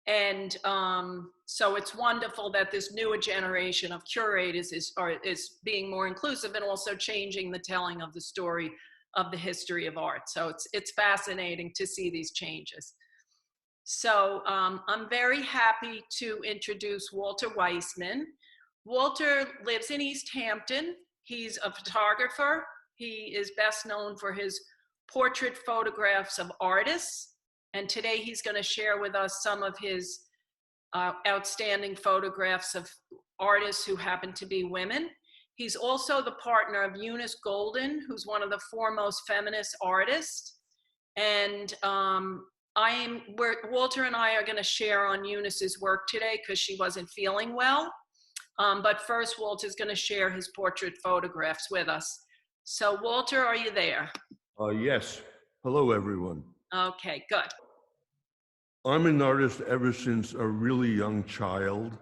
And so it's wonderful that this newer generation of curators is being more inclusive and also changing the telling of the story of the history of art. So it's fascinating to see these changes. So I'm very happy to introduce Walter Weissman. Walter lives in East Hampton. He's a photographer. He is best known for his portrait photographs of artists. And today he's going to share with us some of his outstanding photographs of artists who happen to be women. He's also the partner of Eunice Golden, who's one of the foremost feminist artists. And Walter and I are going to share on Eunice's work today because she wasn't feeling well. But first, Walter's going to share his portrait photographs with us. So Walter, are you there? Yes. Hello, everyone. Okay, good. I'm an artist ever since a really young child.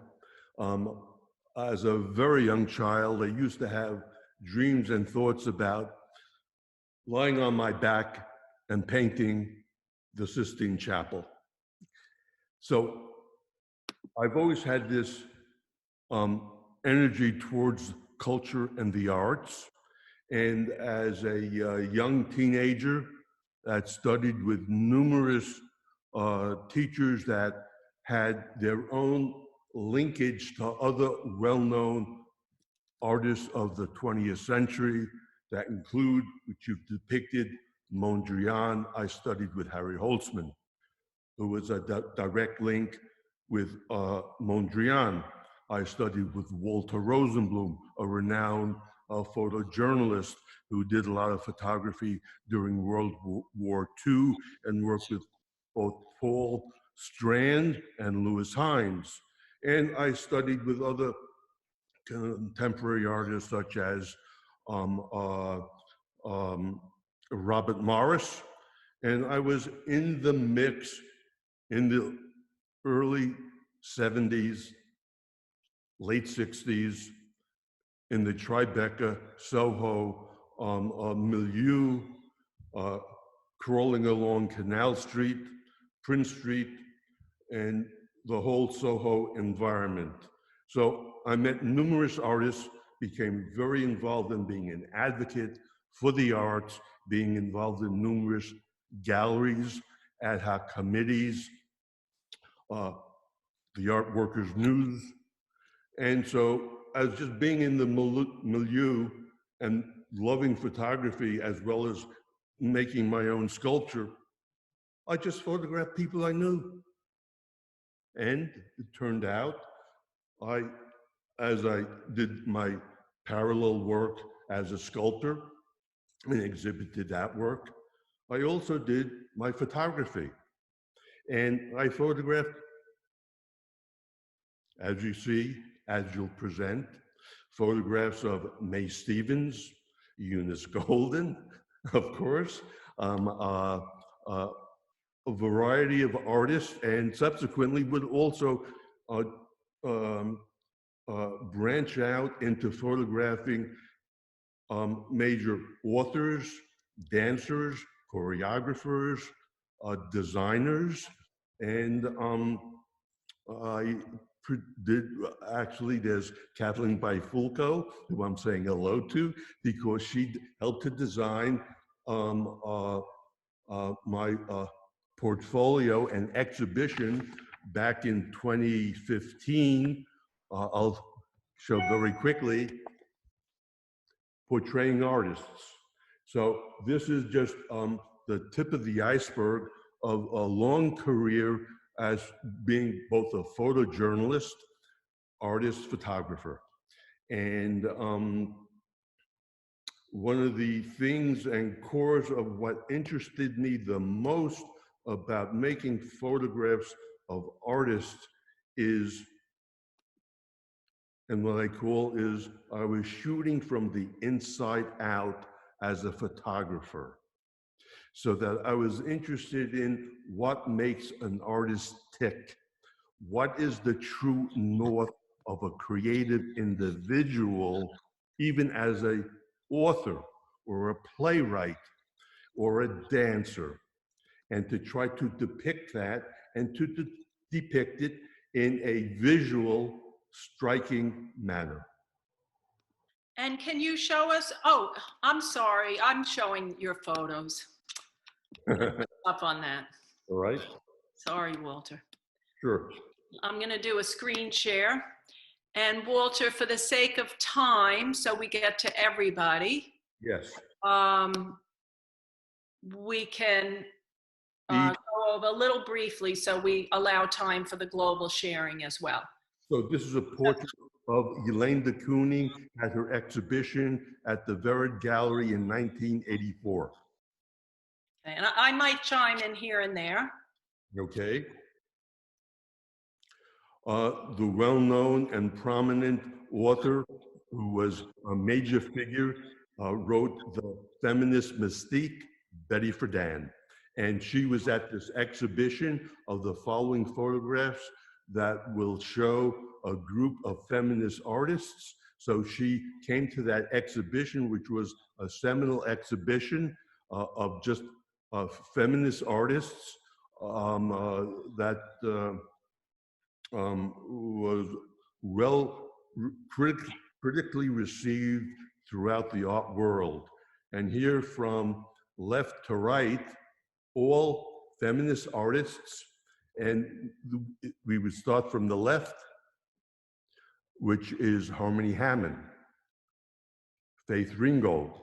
As a very young child, I used to have dreams and thoughts about lying on my back and painting the Sistine Chapel. So I've always had this energy towards culture and the arts. And as a young teenager that studied with numerous teachers that had their own linkage to other well-known artists of the 20th century that include, which you've depicted, Mondrian. I studied with Harry Holtzman, who was a direct link with Mondrian. I studied with Walter Rosenblum, a renowned photojournalist who did a lot of photography during World War II and worked with both Paul Strand and Louis Hines. And I studied with other contemporary artists such as Robert Morris. And I was in the mix in the early 70s, late 60s, in the Tribeca, Soho milieu, crawling along Canal Street, Prince Street, and the whole Soho environment. So I met numerous artists, became very involved in being an advocate for the arts, being involved in numerous galleries, ad hoc committees, the Art Workers News. And so as just being in the milieu and loving photography as well as making my own sculpture, I just photographed people I knew. And it turned out, as I did my parallel work as a sculptor and exhibited that work, I also did my photography. And I photographed, as you see, as you'll present, photographs of May Stevens, Eunice Golden, of course, a variety of artists, and subsequently would also branch out into photographing major authors, dancers, choreographers, designers, and I did, actually, there's Kathryn Bifulco, who I'm saying hello to, because she helped to design my portfolio and exhibition back in 2015. I'll show very quickly, portraying artists. So this is just the tip of the iceberg of a long career as being both a photojournalist, artist, photographer. And one of the things and cores of what interested me the most about making photographs of artists is, and what I call is, I was shooting from the inside out as a photographer. So that I was interested in what makes an artist tick. What is the true north of a creative individual, even as an author or a playwright or a dancer, and to try to depict that and to depict it in a visual, striking manner. And can you show us, oh, I'm sorry, I'm showing your photos. Up on that. All right. Sorry, Walter. Sure. I'm going to do a screen share. And Walter, for the sake of time, so we get to everybody. Yes. We can go over a little briefly so we allow time for the global sharing as well. So this is a portrait of Elaine de Kooning at her exhibition at the Verad Gallery in 1984. And I might chime in here and there. Okay. The well-known and prominent author who was a major figure wrote The Feminist Mystique, Betty Friedan. And she was at this exhibition of the following photographs that will show a group of feminist artists. So she came to that exhibition, which was a seminal exhibition of just feminist artists that was well critically received throughout the art world. And here from left to right, all feminist artists, and we would start from the left, which is Harmony Hammond, Faith Ringgold,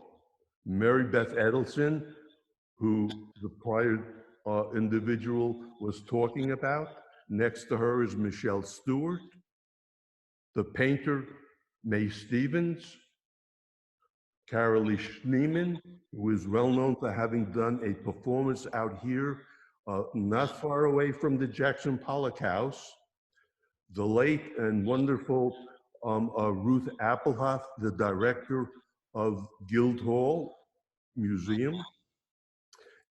Mary Beth Edelson, who the prior individual was talking about. Next to her is Michelle Stewart, the painter May Stevens, Carolee Schneemann, who is well known for having done a performance out here not far away from the Jackson Pollock House, the late and wonderful Ruth Appelhoff, the director of Guildhall Museum,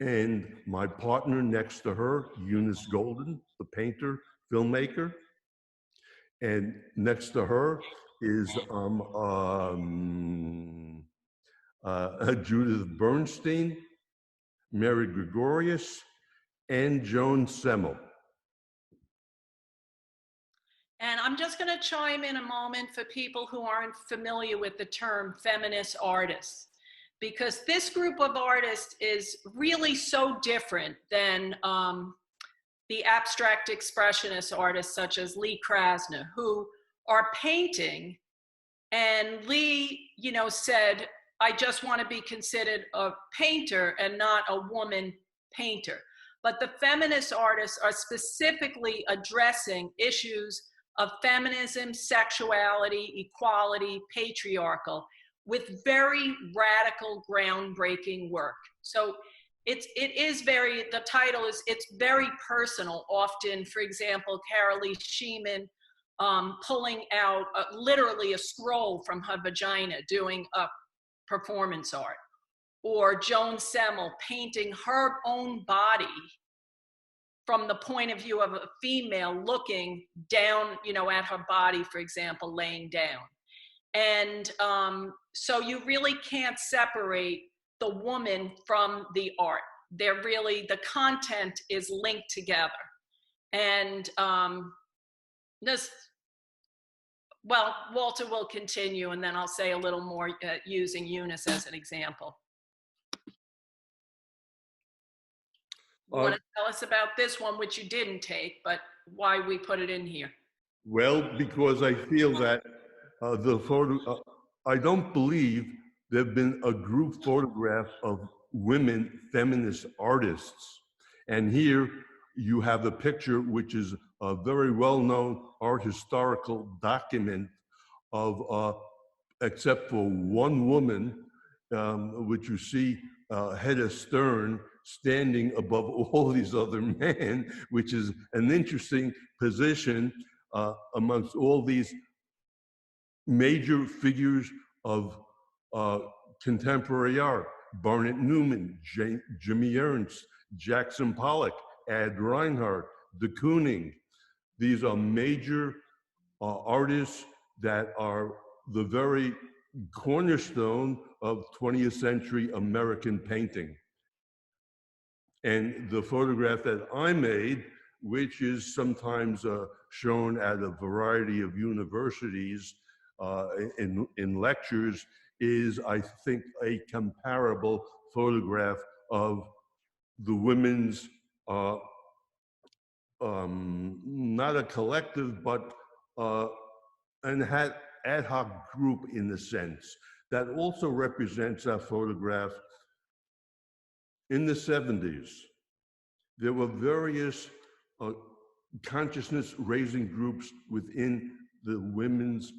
and my partner next to her, Eunice Golden, the painter, filmmaker. And next to her is Judith Bernstein, Mary Gregorius, and Joan Semmel. And I'm just going to chime in a moment for people who aren't familiar with the term feminist artists, because this group of artists is really so different than the abstract expressionist artists such as Lee Krasner, who are painting. And Lee, you know, said, I just want to be considered a painter and not a woman painter. But the feminist artists are specifically addressing issues of feminism, sexuality, equality, patriarchal, with very radical, groundbreaking work. So it is very, the title is, it's very personal. Often, for example, Carolee Sheeman pulling out literally a scroll from her vagina, doing a performance art. Or Joan Semmel painting her own body from the point of view of a female looking down, you know, at her body, for example, laying down. And so you really can't separate the woman from the art. They're really, the content is linked together. And this, well, Walter will continue, and then I'll say a little more using Eunice as an example. You want to tell us about this one, which you didn't take, but why we put it in here? Well, because I feel that the photo, I don't believe there have been a group photograph of women feminist artists. And here you have a picture which is a very well-known art historical document of, except for one woman, which you see head astern, standing above all these other men, which is an interesting position amongst all these major figures of contemporary art. Barnett Newman, Jimmy Ernst, Jackson Pollock, Ad Reinhardt, de Kooning. These are major artists that are the very cornerstone of 20th century American painting. And the photograph that I made, which is sometimes shown at a variety of universities in lectures, is, I think, a comparable photograph of the women's, not a collective, but an ad hoc group in a sense, that also represents that photograph. In the 70s, there were various consciousness-raising groups within the women's,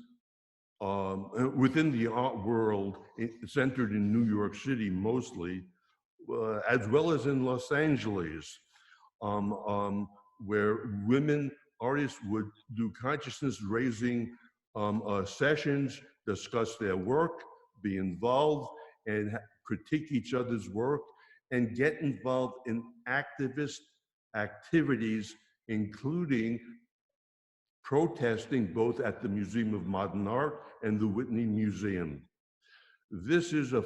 within the art world, centered in New York City mostly, as well as in Los Angeles, where women artists would do consciousness-raising sessions, discuss their work, be involved, and critique each other's work, and get involved in activist activities, including protesting both at the Museum of Modern Art and the Whitney Museum. This is a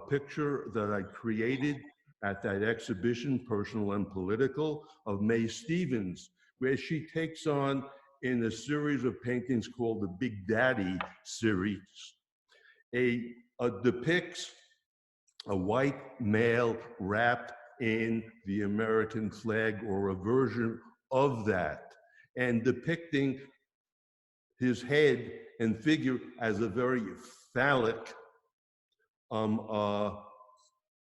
picture that I created at that exhibition, Personal and Political, of Mae Stevens, where she takes on, in a series of paintings called the Big Daddy series, depicts a white male wrapped in the American flag, or a version of that, and depicting his head and figure as a very phallic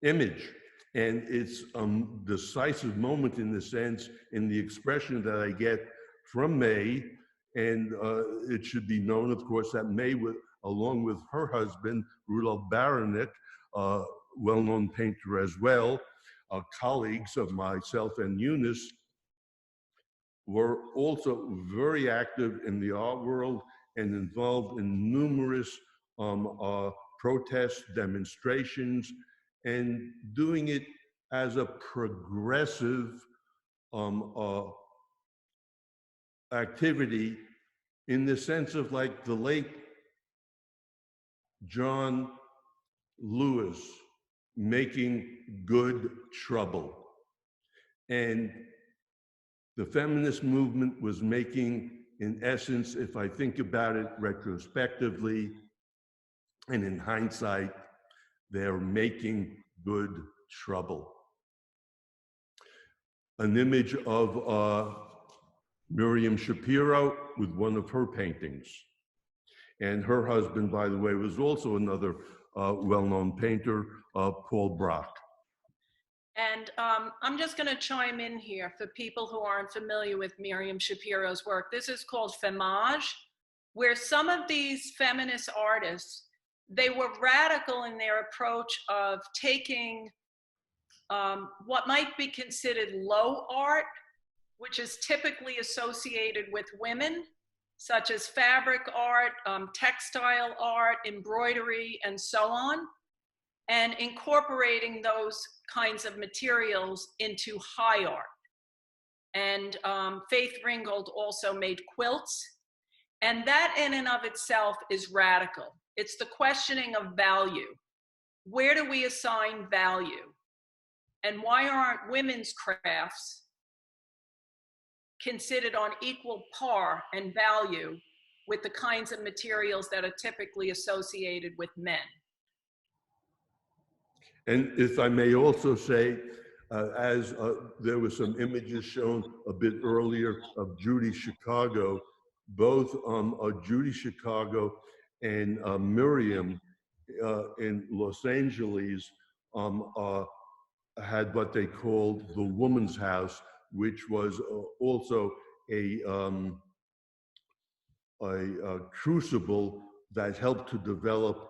image. And it's a decisive moment, in the sense, in the expression that I get from Mae. And it should be known, of course, that Mae, along with her husband, Rudolph Baranek, well-known painter as well, colleagues of myself and Eunice, were also very active in the art world and involved in numerous protests, demonstrations, and doing it as a progressive activity, in the sense of, like, the late John Lewis making good trouble. And the feminist movement was making, in essence, if I think about it retrospectively and in hindsight, they're making good trouble. An image of Miriam Shapiro with one of her paintings. And her husband, by the way, was also another well-known painter, Paul Braque. And I'm just going to chime in here for people who aren't familiar with Miriam Shapiro's work. This is called Femage, where some of these feminist artists, they were radical in their approach of taking what might be considered low art, which is typically associated with women, such as fabric art, textile art, embroidery, and so on, and incorporating those kinds of materials into high art. And Faith Ringgold also made quilts. And that in and of itself is radical. It's the questioning of value. Where do we assign value? And why aren't women's crafts considered on equal par and value with the kinds of materials that are typically associated with men? And if I may also say, as there were some images shown a bit earlier of Judy Chicago, both Judy Chicago and Miriam in Los Angeles had what they called the Woman's House, which was also a crucible that helped to develop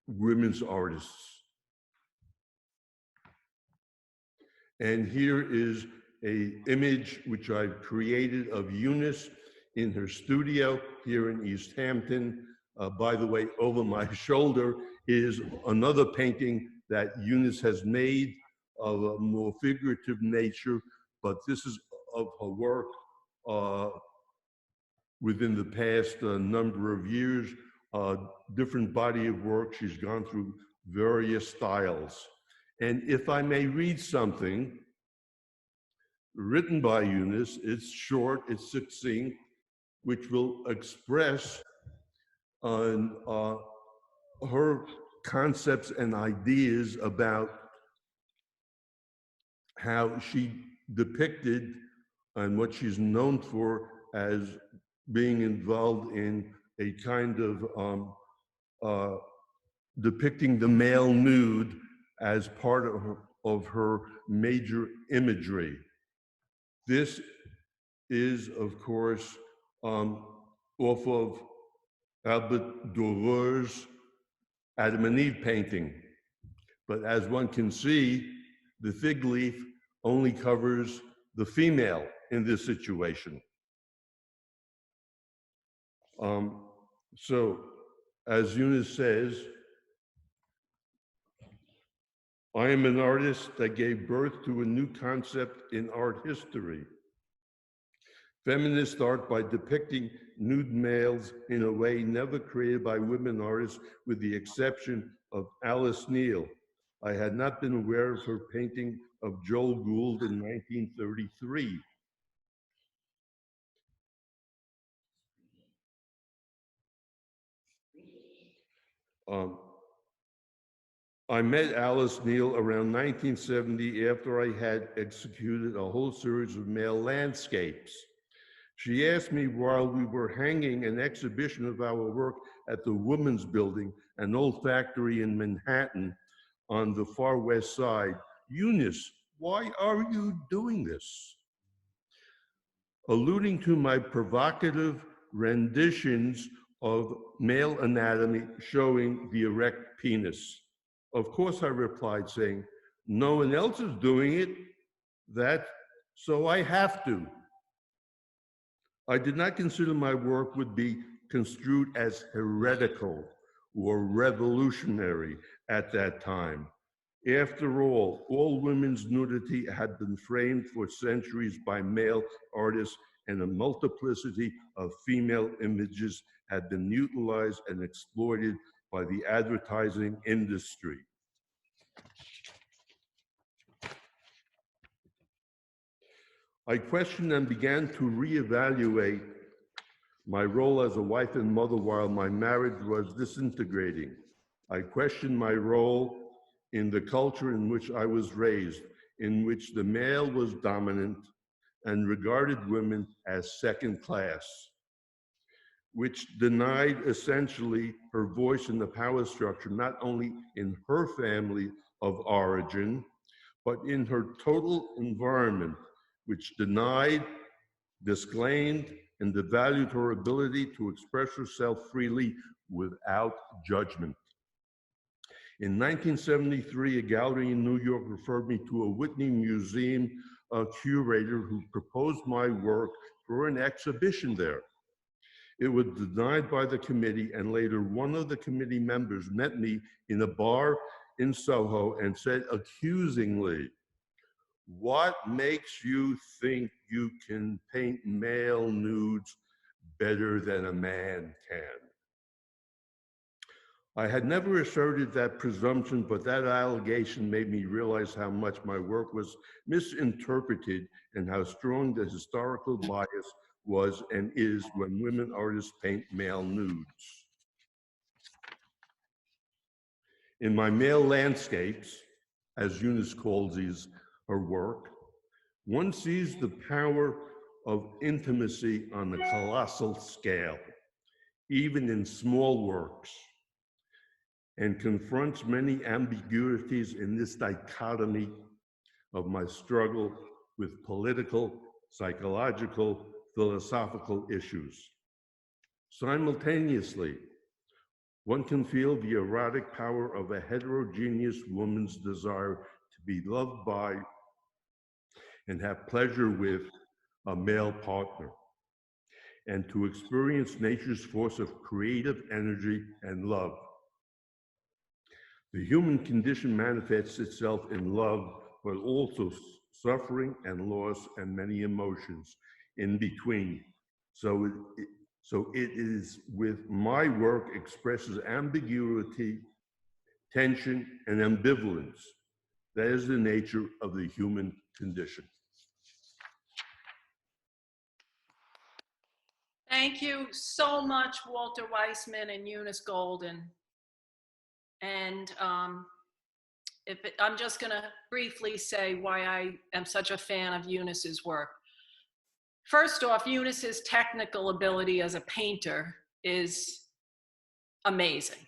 women's artists. And here is an image which I've created of Eunice in her studio here in East Hampton. By the way, over my shoulder is another painting that Eunice has made of a more figurative nature, but this is of her work within the past number of years, different body of work. She's gone through various styles. And if I may read something written by Eunice, it's short, it's succinct, which will express her concepts and ideas about how she depicted and what she's known for as being involved in a kind of depicting the male nude as part of her major imagery. This is, of course, off of Albert Durer's Adam and Eve painting. But as one can see, the fig leaf only covers the female in this situation. So, as Eunice says, I am an artist that gave birth to a new concept in art history. Feminist art by depicting nude males in a way never created by women artists, with the exception of Alice Neel. I had not been aware of her painting of Joel Gould in 1933. I met Alice Neel around 1970 after I had executed a whole series of male landscapes. She asked me while we were hanging an exhibition of our work at the Women's Building, an old factory in Manhattan on the far west side, "Eunice, why are you doing this?" Alluding to my provocative renditions of male anatomy showing the erect penis. Of course, I replied, saying, "No one else is doing it, so I have to." I did not consider my work would be construed as heretical or revolutionary at that time. After all women's nudity had been framed for centuries by male artists, and a multiplicity of female images had been utilized and exploited by the advertising industry. I questioned and began to reevaluate my role as a wife and mother while my marriage was disintegrating. I questioned my role in the culture in which I was raised, in which the male was dominant and regarded women as second class. which denied essentially her voice in the power structure, not only in her family of origin, but in her total environment, which denied, disclaimed, and devalued her ability to express herself freely without judgment. In 1973, a gallery in New York referred me to a Whitney Museum curator who proposed my work for an exhibition there. It was denied by the committee, and later one of the committee members met me in a bar in Soho and said accusingly, "What makes you think you can paint male nudes better than a man can?" I had never asserted that presumption, but that allegation made me realize how much my work was misinterpreted and how strong the historical bias was and is when women artists paint male nudes. In my male landscapes, as Eunice calls her work, one sees the power of intimacy on a colossal scale, even in small works, and confronts many ambiguities in this dichotomy of my struggle with political, psychological, philosophical issues. Simultaneously, one can feel the erotic power of a heterogeneous woman's desire to be loved by and have pleasure with a male partner, and to experience nature's force of creative energy and love. The human condition manifests itself in love, but also suffering and loss and many emotions in between. So it is with my work expresses ambiguity, tension, and ambivalence. That is the nature of the human condition. Thank you so much, Walter Weissman and Eunice Golden. And I'm just going to briefly say why I am such a fan of Eunice's work. First off, Eunice's technical ability as a painter is amazing.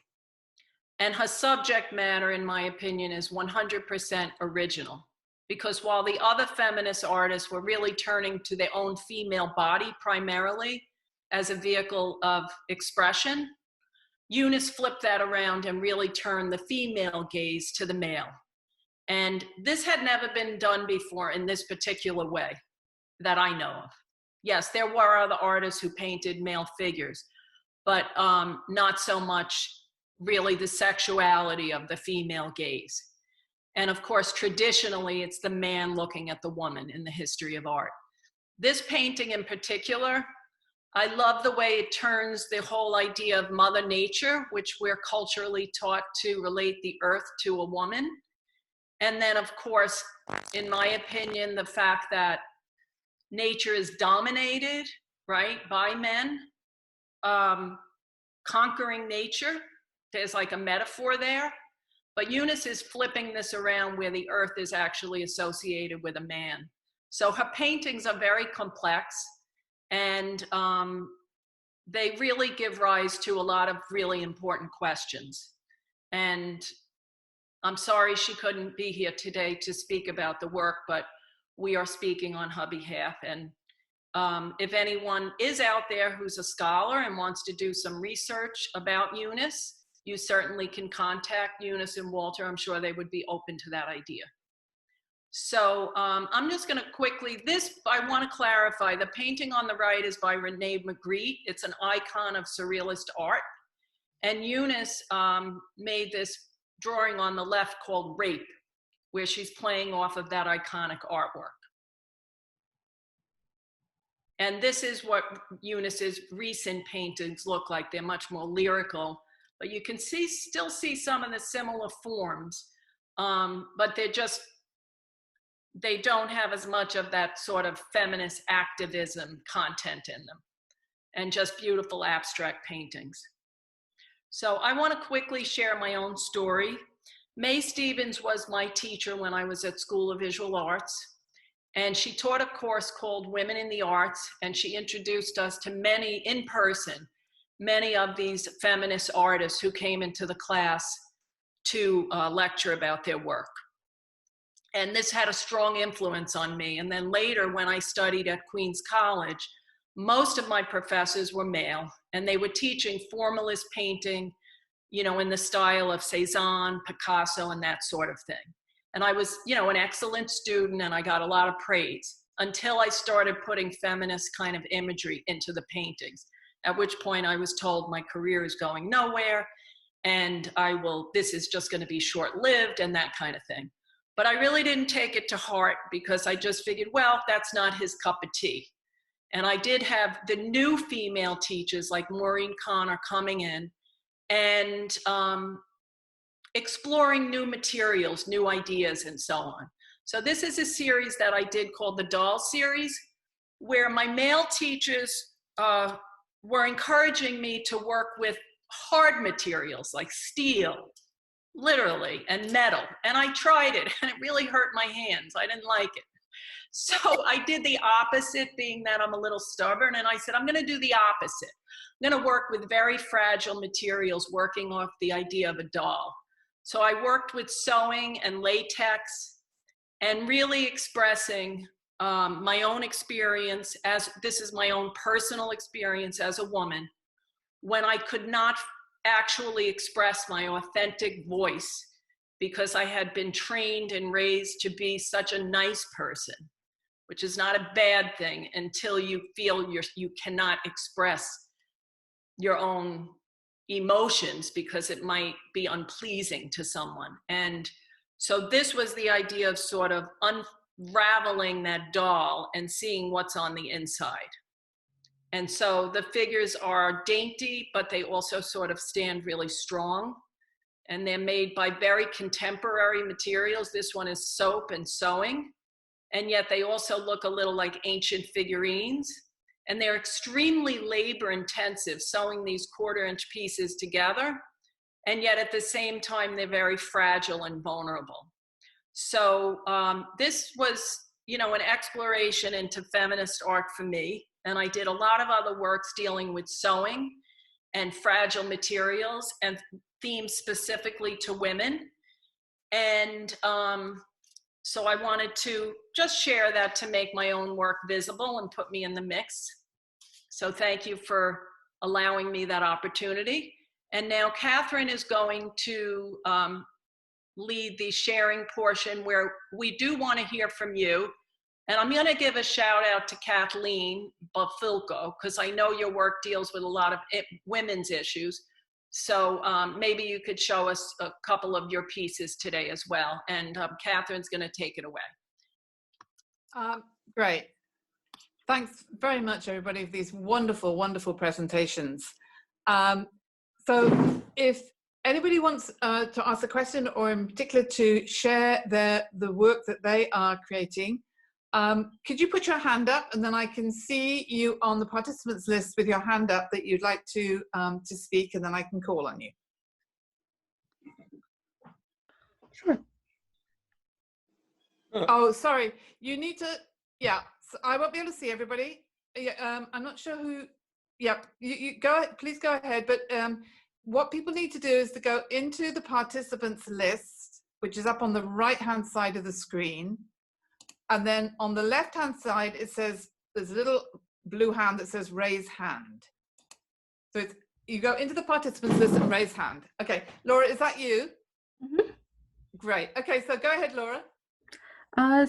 And her subject matter, in my opinion, is 100% original. Because while the other feminist artists were really turning to their own female body primarily as a vehicle of expression, Eunice flipped that around and really turned the female gaze to the male. And this had never been done before in this particular way that I know of. Yes, there were other artists who painted male figures, but not so much really the sexuality of the female gaze. And of course, traditionally, it's the man looking at the woman in the history of art. This painting in particular, I love the way it turns the whole idea of Mother Nature, which we're culturally taught to relate the earth to a woman. And then, of course, in my opinion, the fact that nature is dominated, right, by men, conquering nature. There's like a metaphor there. But Eunice is flipping this around where the earth is actually associated with a man. So her paintings are very complex, and they really give rise to a lot of really important questions. And I'm sorry she couldn't be here today to speak about the work, but we are speaking on her behalf. And if anyone is out there who's a scholar and wants to do some research about Eunice, you certainly can contact Eunice and Walter. I'm sure they would be open to that idea. So I'm just going to quickly, I want to clarify, the painting on the right is by Renee Magritte. It's an icon of surrealist art. And Eunice made this drawing on the left called Rape, where she's playing off of that iconic artwork. And this is what Eunice's recent paintings look like. They're much more lyrical, but you can still see some of the similar forms, but they don't have as much of that sort of feminist activism content in them, and just beautiful abstract paintings. So I want to quickly share my own story. Mae Stevens was my teacher when I was at School of Visual Arts, and she taught a course called Women in the Arts, and she introduced us to many in person, many of these feminist artists who came into the class to lecture about their work. And this had a strong influence on me. And then later, when I studied at Queens College, most of my professors were male, and they were teaching formalist painting, you know, in the style of Cézanne, Picasso, and that sort of thing. And I was, you know, an excellent student, and I got a lot of praise until I started putting feminist kind of imagery into the paintings, at which point I was told my career is going nowhere, and this is just going to be short-lived and that kind of thing. But I really didn't take it to heart, because I just figured, well, that's not his cup of tea. And I did have the new female teachers like Maureen Connor coming in and exploring new materials, new ideas, and so on. So this is a series that I did called the Doll Series, where my male teachers were encouraging me to work with hard materials like steel, literally, and metal. And I tried it, and it really hurt my hands. I didn't like it. So I did the opposite, being that I'm a little stubborn, and I said, I'm going to do the opposite. I'm going to work with very fragile materials, working off the idea of a doll. So I worked with sewing and latex, and really expressing my own experience, as this is my own personal experience as a woman, when I could not actually express my authentic voice, because I had been trained and raised to be such a nice person, which is not a bad thing until you feel you cannot express your own emotions, because it might be unpleasing to someone. And so this was the idea of sort of unraveling that doll and seeing what's on the inside. And so the figures are dainty, but they also sort of stand really strong. And they're made by very contemporary materials. This one is soap and sewing. And yet they also look a little like ancient figurines. And they're extremely labor intensive, sewing these 1/4-inch pieces together. And yet at the same time, they're very fragile and vulnerable. So this was, you know, an exploration into feminist art for me. And I did a lot of other works dealing with sewing and fragile materials and themes specifically to women. And so I wanted to just share that to make my own work visible and put me in the mix. So thank you for allowing me that opportunity. And now Kathryn is going to lead the sharing portion, where we do want to hear from you. And I'm going to give a shout out to Kathleen Bafilko, because I know your work deals with a lot of women's issues. So maybe you could show us a couple of your pieces today as well. And Kathryn's going to take it away. Great. Thanks very much, everybody, for these wonderful, wonderful presentations. So if anybody wants to ask a question, or in particular to share the work that they are creating, could you put your hand up, and then I can see you on the participants list with your hand up that you'd like to speak, and then I can call on you. Sure. Oh, sorry. You need to, yeah, so I won't be able to see everybody. Yeah, I'm not sure who, yeah, you go ahead, please go ahead. But what people need to do is to go into the participants list, which is up on the right-hand side of the screen. And then on the left-hand side, it says, there's a little blue hand that says raise hand. So it's, you go into the participants list and raise hand. Okay, Laura, is that you? Mm-hmm. Great. Okay, so go ahead, Laura.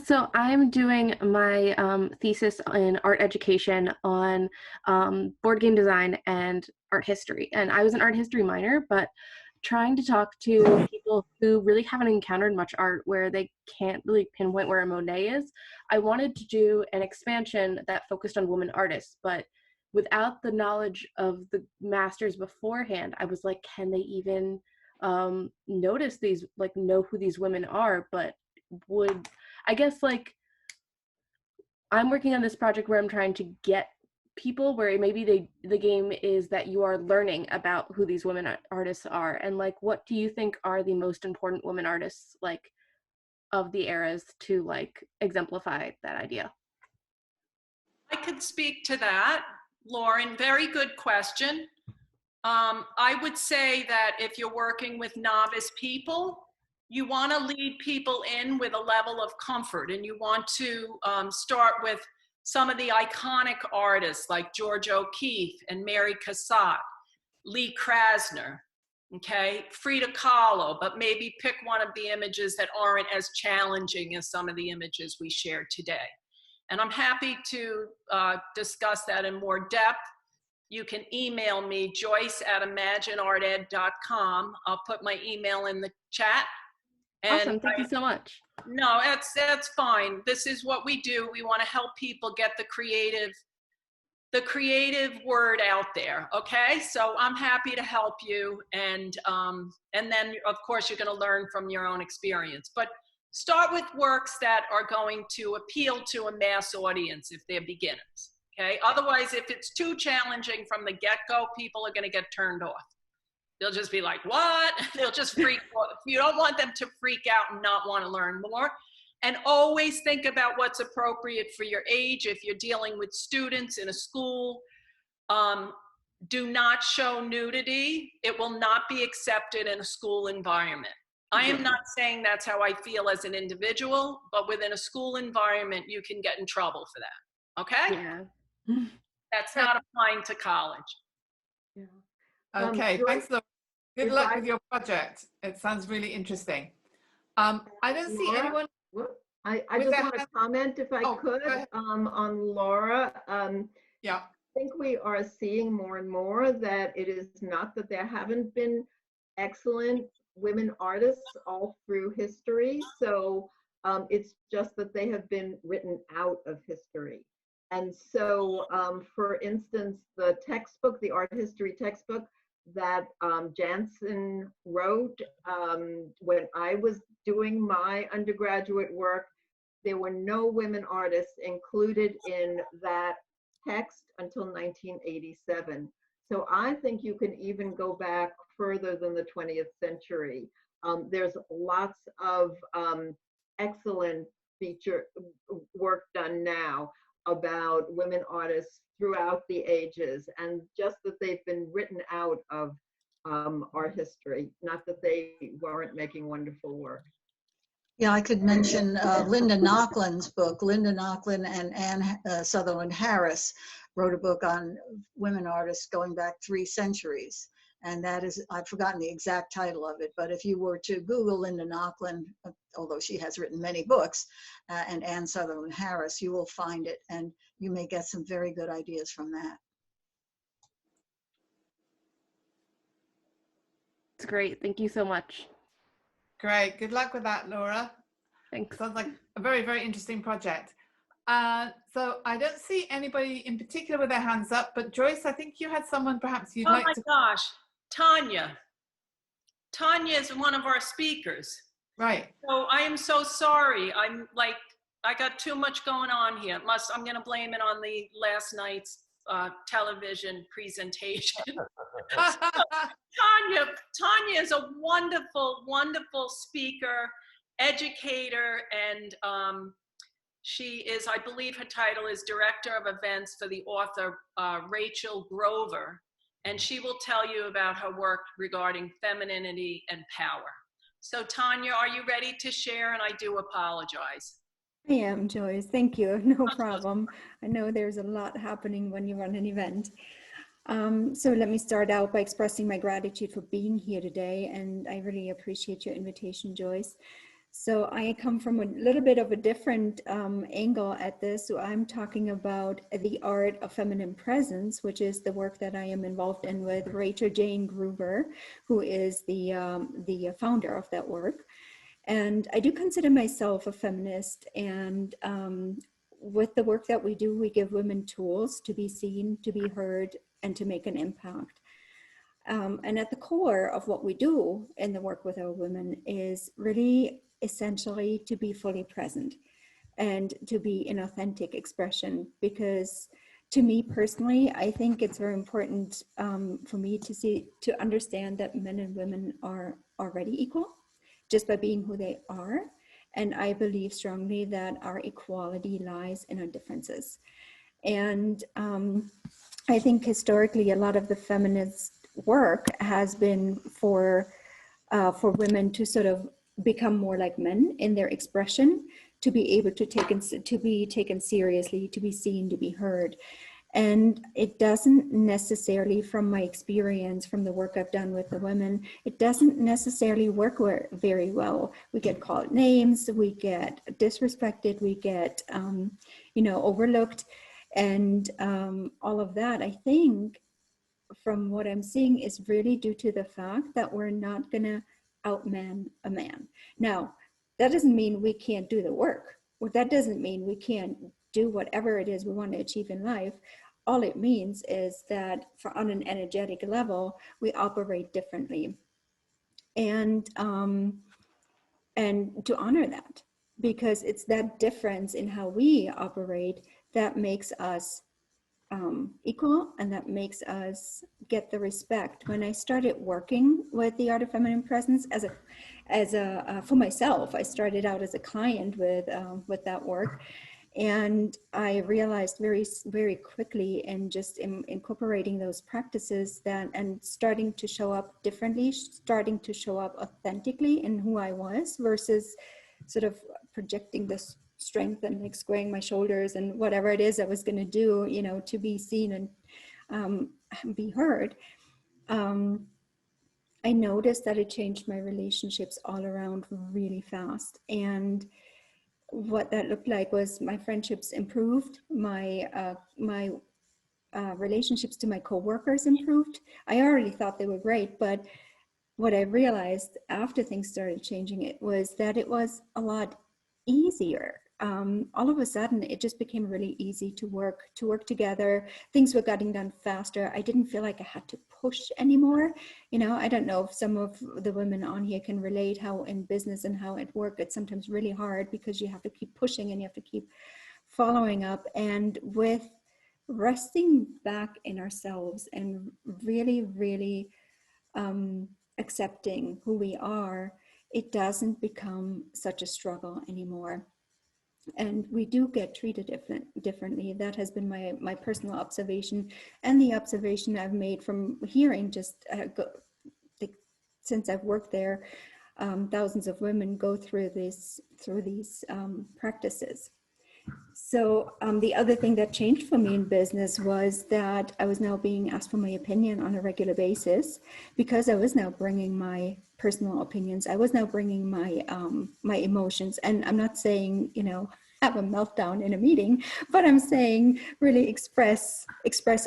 So I'm doing my thesis in art education on board game design and art history. And I was an art history minor, but trying to talk to people who really haven't encountered much art, where they can't really pinpoint where a Monet is. I wanted to do an expansion that focused on women artists, but without the knowledge of the masters beforehand, I was like, can they even notice these, like know who these women are? But would, I guess, like, I'm working on this project where I'm trying to get people where maybe the game is that you are learning about who these women artists are, and like, what do you think are the most important women artists, like, of the eras to like exemplify that idea? I could speak to that, Lauren. Very good question. I would say that if you're working with novice people, you want to lead people in with a level of comfort, and you want to start with some of the iconic artists like George O'Keeffe and Mary Cassatt, Lee Krasner, okay, Frida Kahlo, but maybe pick one of the images that aren't as challenging as some of the images we shared today. And I'm happy to discuss that in more depth. You can email me, joyce@imaginearted.com. I'll put my email in the chat. And awesome, thank you so much. No, that's fine. This is what we do. We want to help people get the creative word out there. Okay, so I'm happy to help you, and then of course you're going to learn from your own experience. But start with works that are going to appeal to a mass audience if they're beginners. Okay, otherwise, if it's too challenging from the get-go, people are going to get turned off. They'll just be like, what? They'll just freak out. You don't want them to freak out and not want to learn more. And always think about what's appropriate for your age. If you're dealing with students in a school, do not show nudity. It will not be accepted in a school environment. I am not saying that's how I feel as an individual, but within a school environment, you can get in trouble for that. Okay? Yeah. That's not applying to college. Yeah. Okay, Joyce, thanks, Laura. Good luck with your project. It sounds really interesting. I don't see Laura? anyone. I just want to comment, if I could, on Laura. Yeah. I think we are seeing more and more that it is not that there haven't been excellent women artists all through history. So it's just that they have been written out of history. And so, for instance, the textbook, the art history textbook that Jansen wrote when I was doing my undergraduate work, there were no women artists included in that text until 1987. So I think you can even go back further than the 20th century. There's lots of excellent feature work done now about women artists throughout the ages, and just that they've been written out of art history, not that they weren't making wonderful work. Yeah, I could mention Linda Nochlund's book. Linda Nochlund and Anne Sutherland Harris wrote a book on women artists going back 3 centuries. And that is, I've forgotten the exact title of it, but if you were to Google Linda Nochlund, although she has written many books, and Anne Sutherland Harris, you will find it, and you may get some very good ideas from that. It's great, thank you so much. Great, good luck with that, Laura. Thanks. Sounds like a very, very interesting project. So I don't see anybody in particular with their hands up, but Joyce, I think you had someone perhaps you'd like to. Oh my gosh, Tanja. Tanja is one of our speakers. Right. So I am so sorry. I got too much going on here. I'm going to blame it on the last night's television presentation. Tanja is a wonderful, wonderful speaker, educator, and she is, I believe her title is Director of Events for the author Rachael Grover, and she will tell you about her work regarding femininity and power. So Tanja, are you ready to share? And I do apologize. I am, Joyce. Thank you. No problem. I know there's a lot happening when you run an event. So let me start out by expressing my gratitude for being here today, and I really appreciate your invitation, Joyce. So I come from a little bit of a different angle at this. So I'm talking about the art of feminine presence, which is the work that I am involved in with Rachel Jayne Gruber, who is the founder of that work. And I do consider myself a feminist, and with the work that we do, we give women tools to be seen, to be heard, and to make an impact. And at the core of what we do in the work with our women is really essentially to be fully present and to be in authentic expression, because to me personally, I think it's very important for me to understand that men and women are already equal just by being who they are. And I believe strongly that our equality lies in our differences. And I think historically, a lot of the feminist work has been for women to sort of become more like men in their expression, to be able to be taken seriously, to be seen, to be heard. And it doesn't necessarily, from my experience, from the work I've done with the women, it doesn't necessarily work very well. We get called names, we get disrespected, we get, overlooked, and all of that, I think, from what I'm seeing, is really due to the fact that we're not gonna outman a man. Now, that doesn't mean we can't do the work. Well, that doesn't mean we can't do whatever it is we want to achieve in life. All it means is that on an energetic level, we operate differently. And to honor that, because it's that difference in how we operate that makes us equal, and that makes us get the respect. When I started working with the Art of Feminine Presence for myself, I started out as a client with that work, and I realized very, very quickly, in just incorporating those practices, that, and starting to show up differently, starting to show up authentically in who I was, versus sort of projecting this strength and like squaring my shoulders and whatever it is I was going to do, to be seen and be heard. I noticed that it changed my relationships all around really fast. And what that looked like was my friendships improved, my relationships to my coworkers improved. I already thought they were great, but what I realized after things started changing, it was that it was a lot easier. All of a sudden, it just became really easy to work together. Things were getting done faster. I didn't feel like I had to push anymore. I don't know if some of the women on here can relate how in business and how at work, it's sometimes really hard because you have to keep pushing and you have to keep following up. And with resting back in ourselves and really, really accepting who we are, it doesn't become such a struggle anymore. And we do get treated differently. That has been my personal observation, and the observation I've made from hearing just since I've worked there, thousands of women go through these practices. So the other thing that changed for me in business was that I was now being asked for my opinion on a regular basis, because I was now bringing my personal opinions. I was now bringing my my emotions. And I'm not saying, have a meltdown in a meeting, but I'm saying really express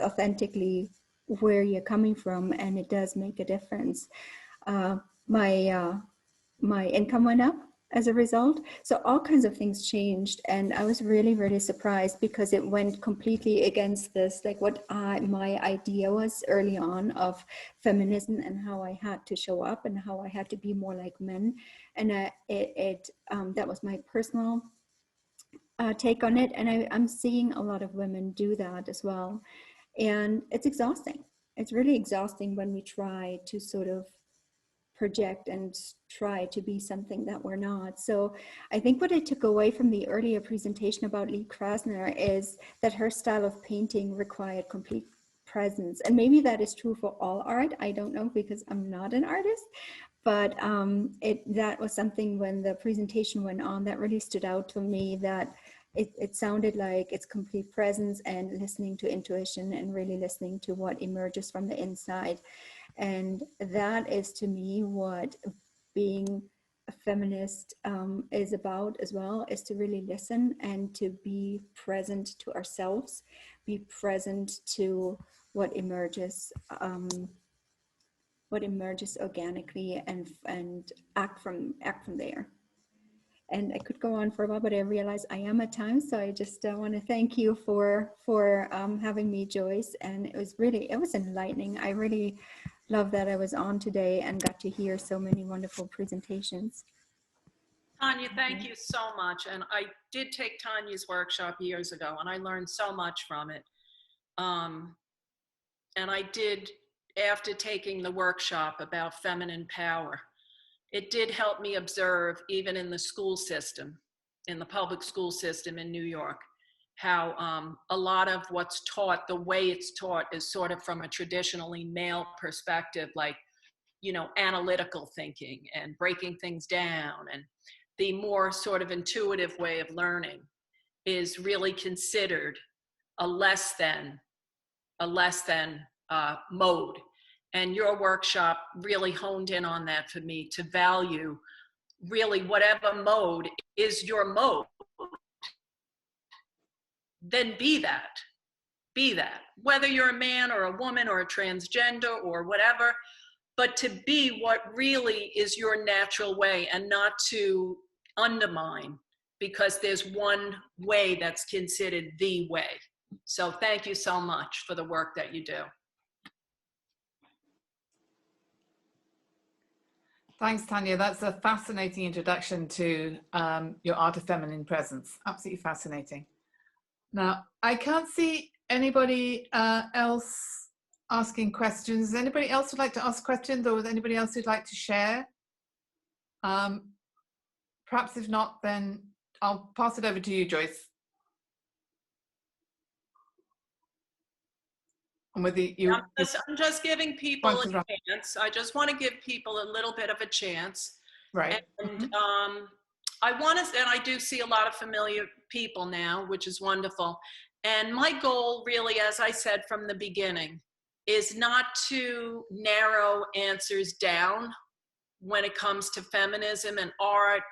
authentically where you're coming from, and it does make a difference. My income went up as a result. So all kinds of things changed, and I was really, really surprised, because it went completely against this, like what my idea was early on of feminism, and how I had to show up and how I had to be more like men. And that was my personal take on it. And I'm seeing a lot of women do that as well. And it's exhausting. It's really exhausting when we try to sort of project and try to be something that we're not. So I think what I took away from the earlier presentation about Lee Krasner is that her style of painting required complete presence. And maybe that is true for all art. I don't know, because I'm not an artist. But that was something, when the presentation went on, that really stood out to me, that it sounded like it's complete presence and listening to intuition and really listening to what emerges from the inside. And that is, to me, what being a feminist is about as well, is to really listen and to be present to ourselves, be present to what emerges organically, and act from there. And I could go on for a while, but I realize I am at time. So I just want to thank you for having me, Joyce. And it was enlightening. I really love that I was on today and got to hear so many wonderful presentations. Tanja, thank you so much. And I did take Tanya's workshop years ago, and I learned so much from it. And I did, after taking the workshop about feminine power, it did help me observe, even in the school system, in the public school system in New York, how a lot of what's taught, the way it's taught, is sort of from a traditionally male perspective, like, you know, analytical thinking and breaking things down. And the more sort of intuitive way of learning is really considered a less than mode. And your workshop really honed in on that for me, to value really whatever mode is your mode, then be that. Be that. Whether you're a man or a woman or a transgender or whatever, but to be what really is your natural way, and not to undermine because there's one way that's considered the way. So thank you so much for the work that you do. Thanks, Tanja. That's a fascinating introduction to your art of feminine presence. Absolutely fascinating. Now, I can't see anybody else asking questions. Is anybody else who'd like to ask questions, or is anybody else who'd like to share? Perhaps if not, then I'll pass it over to you, Joyce. And with the, I'm just giving people a chance. I just want to give people a little bit of a chance. Right. And I want to, and I do see a lot of familiar people now, which is wonderful. And my goal really, as I said from the beginning, is not to narrow answers down when it comes to feminism and art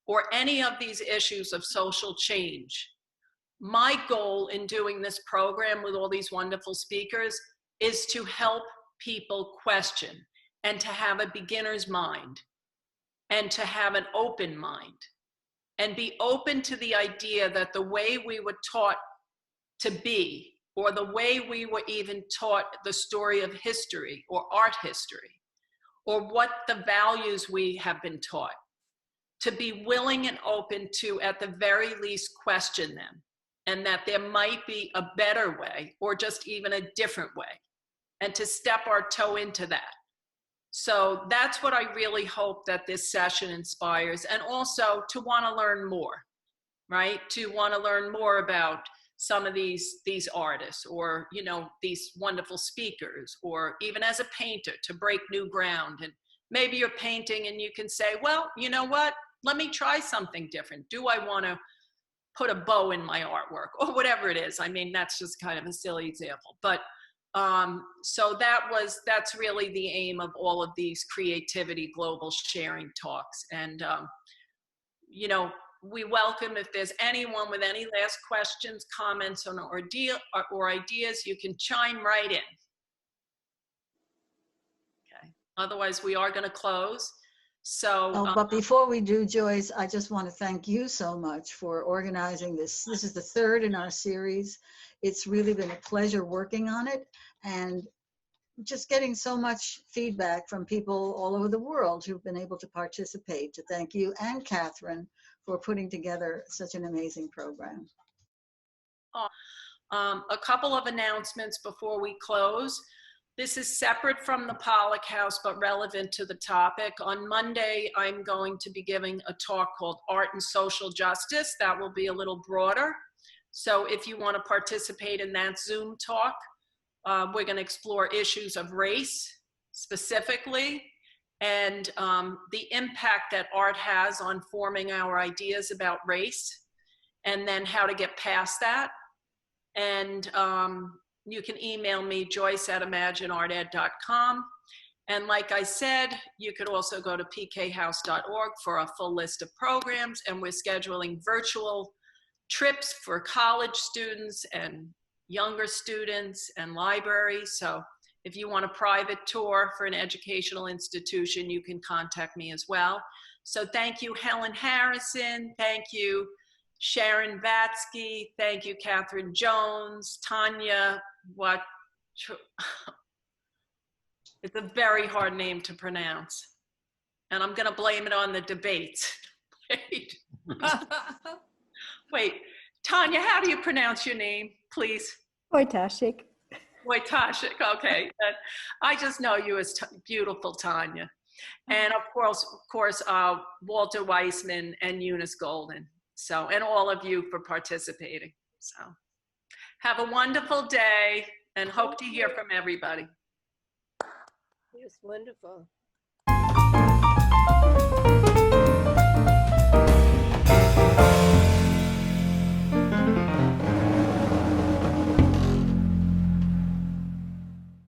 or any of these issues of social change. My goal in doing this program with all these wonderful speakers is to help people question, and to have a beginner's mind, and to have an open mind, and be open to the idea that the way we were taught to be, or the way we were even taught the story of history or art history, or what the values we have been taught, to be willing and open to, at the very least, question them, and that there might be a better way, or just even a different way, and to step our toe into that. So that's what I really hope that this session inspires, and also to want to learn more, right? To want to learn more about some of these artists, or, you know, these wonderful speakers, or even as a painter, to break new ground. And maybe you're painting and you can say, well, you know what? Let me try something different. Do I want to put a bow in my artwork, or whatever it is? I mean, that's just kind of a silly example, but so that's really the aim of all of these creativity global sharing talks. And you know, we welcome, if there's anyone with any last questions, comments, or ideas, you can chime right in. Okay. Otherwise, we are going to close. So, but before we do, Joyce, I just want to thank you so much for organizing this. This is the third in our series. It's really been a pleasure working on it, and just getting so much feedback from people all over the world who've been able to participate. To thank you and Kathryn for putting together such an amazing program. A couple of announcements before we close. This is separate from the Pollock House, but relevant to the topic. On Monday, I'm going to be giving a talk called Art and Social Justice. That will be a little broader. So if you want to participate in that Zoom talk, we're going to explore issues of race specifically, and the impact that art has on forming our ideas about race, and then how to get past that. And you can email me, joyce@imaginearted.com. And like I said, you could also go to pkhouse.org for a full list of programs, and we're scheduling virtual trips for college students and younger students and libraries. So if you want a private tour for an educational institution, you can contact me as well. So thank you, Helen Harrison. Thank you, Sharon Vatsky. Thank you, Kathryn Jones, Tanja. It's a very hard name to pronounce, and I'm going to blame it on the debates. Wait, Tanja, how do you pronounce your name, please? Woitasczk. Woitasczk, okay. I just know you as beautiful Tanja. And of course, Walter Weissman and Eunice Golden. So, and all of you for participating. So have a wonderful day and hope to hear from everybody. Yes, wonderful.